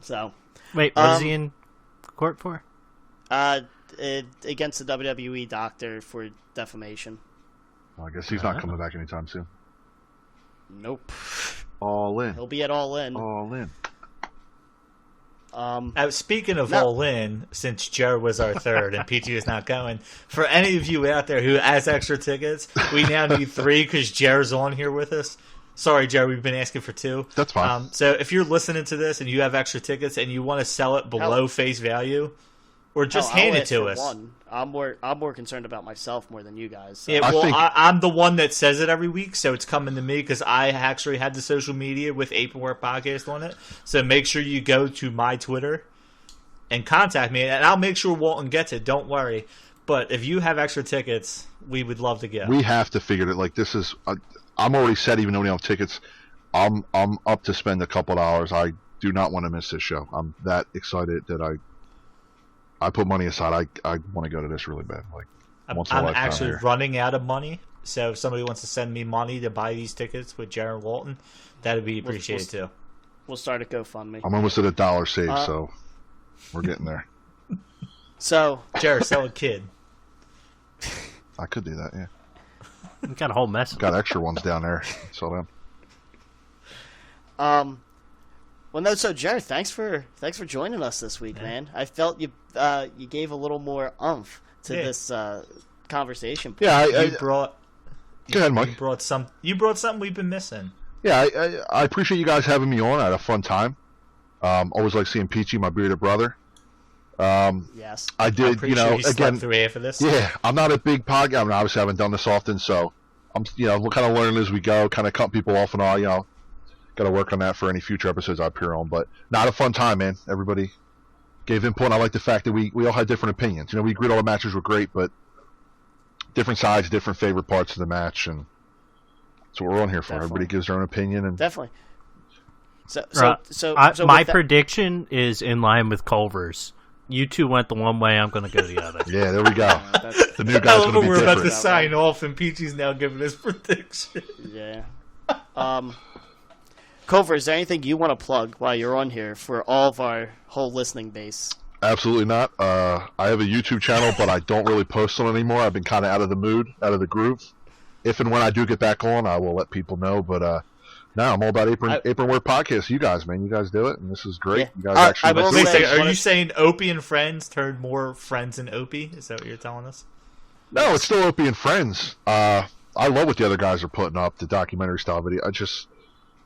So, Wait, what is he in court for? against the WWE doctor for defamation. I guess he's not coming back anytime soon. Nope. All in. He'll be at All In. All in. Speaking of No. All In, since Jer was our third and Peachy is not going, for any of you out there who has extra tickets, we now need 3 because Jer's on here with us. Sorry, Jer, we've been asking for 2. That's fine. So if you're listening to this and you have extra tickets and you want to sell it below face value, or just I'll hand it ask to for us. one. I'm more concerned about myself more than you guys. So. Yeah, I well, think- I'm the one that says it every week, so it's coming to me because I actually had the social media with Apenwork Podcast on it. So make sure you go to my Twitter and contact me, and I'll make sure Walton gets it. Don't worry. But if you have extra tickets, we would love to go. We have to figure it. Like, this is. I'm already set, even though we don't have tickets. I'm up to spend a couple dollars. I do not want to miss this show. I'm that excited that I put money aside. I want to go to this really bad. Like, once in a I'm lifetime actually here. running out of money, so if somebody wants to send me money to buy these tickets with Jared Walton, that'd be appreciated too. We'll start a GoFundMe. I'm almost at $1 saved, so we're getting there. So, Jared, sell a kid. I could do that. Yeah, We got a whole mess. got extra ones down there. Sell them. well, no. So, Jared, thanks for joining us this week, man. I felt you gave a little more oomph to Yeah. this conversation. Yeah, You brought go ahead, Mike. You brought something we've been missing. Yeah, I appreciate you guys having me on. I had a fun time. Always like seeing Peachy, my bearded brother. Yes. I I'm did, pretty sure he slept through half of this. Yeah, I'm not a big podcast. I mean, obviously, I haven't done this often, so I'm, we're kind of learning as we go, kind of cut people off and all. Got to work on that for any future episodes I appear on. But not a fun time, man. Everybody gave input. And I like the fact that we all had different opinions. We agreed all the matches were great, but different sides, different favorite parts of the match, and that's what we're on here for. Definitely. Everybody gives their own opinion, and Definitely. So My with that- prediction is in line with Culver's. You two went the one way. I'm going to go the other. yeah, there we go. that's- The new I guy's love going to when be we're about to different. sign off and Peachy's now giving his prediction. Yeah. Culver, is there anything you want to plug while you're on here for all of our whole listening base? Absolutely not. I have a YouTube channel, but I don't really post on it anymore. I've been kind of out of the mood, out of the groove. If and when I do get back on, I will let people know. But no, I'm all about apron work podcast. You guys, man, you guys do it, and this is great. Yeah. You guys actually. will Wait a say- second, are you saying Opie and Friends turned more friends than Opie? Is that what you're telling us? No, it's still Opie and Friends. I love what the other guys are putting up, the documentary style video.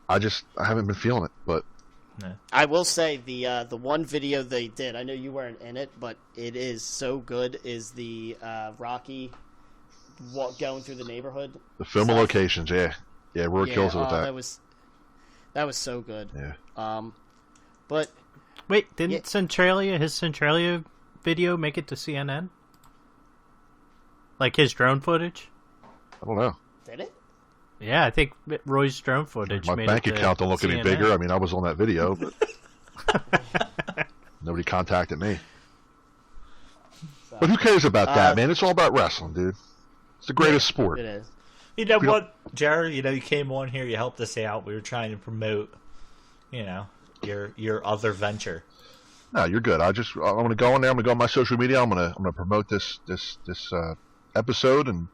I haven't been feeling it, but. No. I will say the one video they did, I know you weren't in it, but it is so good, is the Rocky going through the neighborhood. The film stuff. locations, yeah. Yeah, Roy kills it with that. That was so good. Yeah. But Wait, didn't his Centralia video make it to CNN? Like his drone footage? I don't know. did it? Yeah, I think Roy's drone footage My made bank it to account don't look any CNN. bigger. I mean, I was on that video, but nobody contacted me. So, But who cares about that, man? It's all about wrestling, dude. It's the greatest sport. it is. You know We don't- what, Jared? You came on here, you helped us out. We were trying to promote, your other venture. No, you're good. I'm going to go on there. I'm going to go on my social media. I'm going to promote this episode and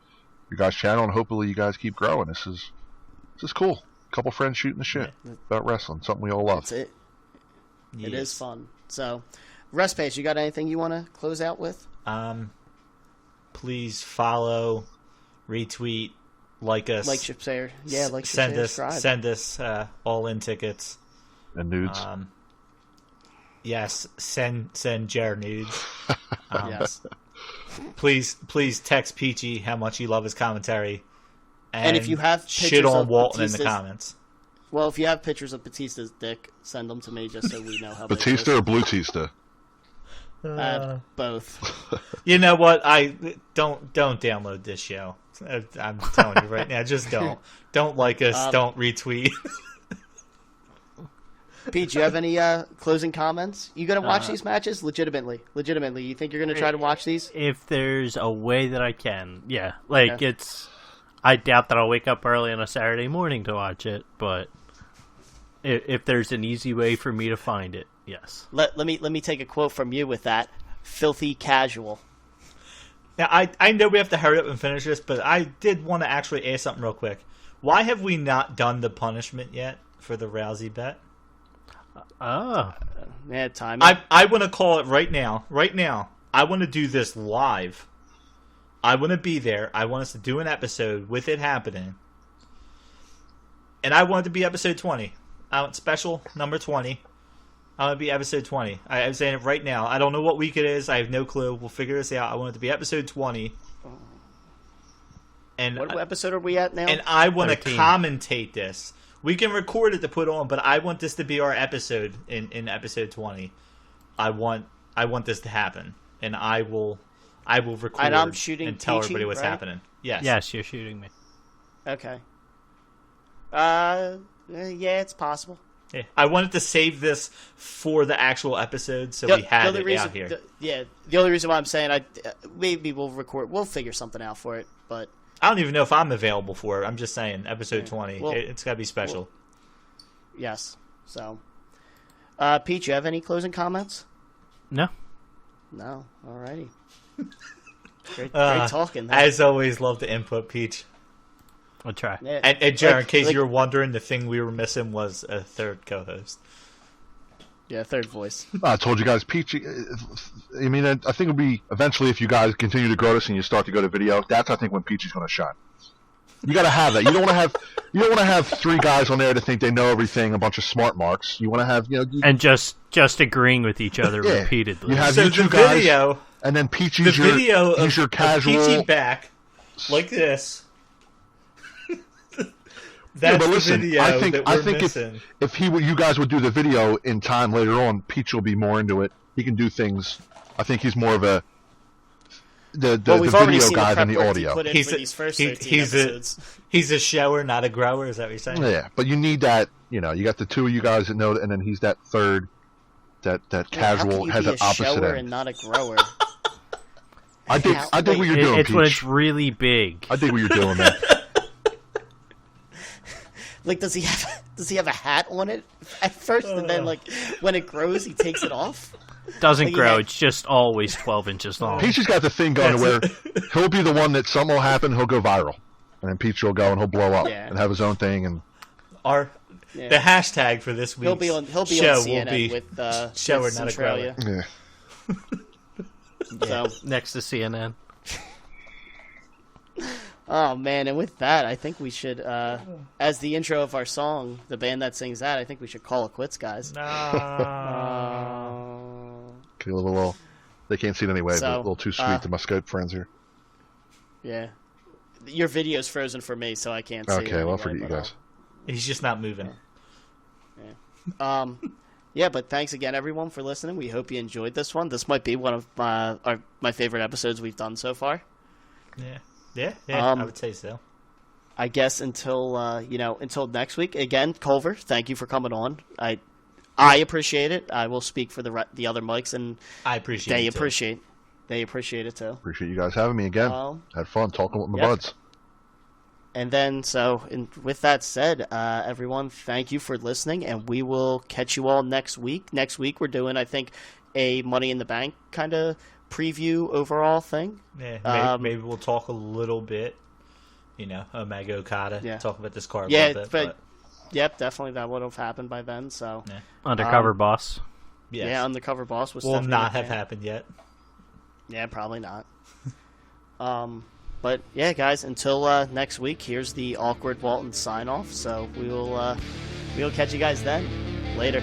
your guys' channel, and hopefully you guys keep growing. This is cool. A couple friends shooting the shit about wrestling, something we all love. That's it. It Yes. is fun. So, Rest you got anything you want to close out with? Please follow, retweet, like us, Like, share. Yeah, like, send share, us, subscribe. send us all-in tickets. And nudes. Yes, send Jer nudes. Yes. Please text Peachy how much you love his commentary. And if you have shit pictures on of Walton in the Batista's- comments. Well, if you have pictures of Batista's dick, send them to me just so we know how big it Batista is. or Blutista? Both. You know what? I don't download this show. I'm telling you right now, just don't. Don't like us. Don't retweet. Pete, do you have any closing comments? You gonna watch these matches? Legitimately, you think you're gonna try to watch these? If there's a way that I can, yeah. Like, I doubt that I'll wake up early on a Saturday morning to watch it, but if there's an easy way for me to find it, yes. Let me take a quote from you with that. Filthy casual. Now, I know we have to hurry up and finish this, but I did want to actually ask something real quick. Why have we not done the punishment yet for the Rousey bet? Oh. Yeah, time. I want to call it right now. Right now. I want to do this live. I want to be there. I want us to do an episode with it happening. And I want it to be episode 20. I want special number 20. I want it to be episode 20. I'm saying it right now. I don't know what week it is. I have no clue. We'll figure this out. I want it to be episode 20. And what episode are we at now? And I want to 13. commentate this. We can record it to put on, but I want this to be our episode in episode 20. I want this to happen, and I will record And I'm shooting and tell Peachy, everybody what's right? happening. Yes. Yes, you're shooting me. Okay. Yeah, it's possible. Yeah. I wanted to save this for the actual episode, so we had it out here. The only reason why I'm saying maybe we'll record. We'll figure something out for it, but I don't even know if I'm available for it. I'm just saying, episode 20. Well, It's got to be special. yes. So, Pete, you have any closing comments? No. No. Alrighty. Great Uh, talking. As always, love the input, Peach. I'll try. Yeah. And Jared, in case like- you were wondering, the thing we were missing was a third co-host. Yeah, third voice. I told you guys, Peachy. I mean, I think it'll be eventually if you guys continue to grow this and you start to go to video. That's I think when Peachy's going to shine. You got to have that. You don't want to have three guys on there to think they know everything, a bunch of smart marks. You want to have And just agreeing with each other Yeah. repeatedly. You have So you two the guys, video, and then Peachy's the video he's your of casual. Peachy back like this. Yeah, That's but listen, the video I think that we're if missing. you guys would do the video in time later on, Peach will be more into it. He can do things. I think he's more of the We've already video seen guy the than prep the work he audio. put in He's for a- these first he- 13 he's a- episodes. He's a shower, not a grower. Is that what you're saying? Yeah, but you need that. You got the two of you guys that know, and then he's that third, that How can casual you has be an a opposite shower end. and not a grower? I dig what you're doing, It's when Peach. it's really big. I dig what you're doing, man. Like, does he have a hat on it at first, and then like when it grows, he takes it off? Doesn't Like, grow. yeah. It's just always 12 inches long. Peach has got the thing going to where he'll be the one that something will happen, he'll go viral, and then Peach will go and he'll blow up Yeah. and have his own thing. And The hashtag for this week's He'll be on show CNN will be with show with her not a grower. Centralia. yeah. So, Next to CNN. oh man, and with that, I think we should, as the intro of our song, the band that sings that, I think we should call it quits, guys. Okay, a little, they can't see it anyway, So, but a little too sweet to my Skype friends here. Yeah, your video's frozen for me, so I can't see. it Okay, well, anyway, forget you but, guys. He's just not moving. Yeah, but thanks again, everyone, for listening. We hope you enjoyed this one. This might be one of my favorite episodes we've done so far. Yeah, I would say so. I guess until until next week. Again, Culver, thank you for coming on. I appreciate it. I will speak for the other mics, and I appreciate it. They appreciate it too. Appreciate you guys having me again. Had fun talking with my buds. And then, with that said, everyone, thank you for listening, and we will catch you all next week. Next week, we're doing, I think, a Money in the Bank kind of preview overall thing. Yeah, maybe we'll talk a little bit, Omega Okada, talk about this card a little bit. But yep, definitely that would have happened by then. So Undercover Boss. Yes. Yeah, Undercover Boss was will not have happened yet. Yeah, probably not. But yeah, guys, until next week, here's the awkward Walton sign off. So we'll catch you guys then. Later.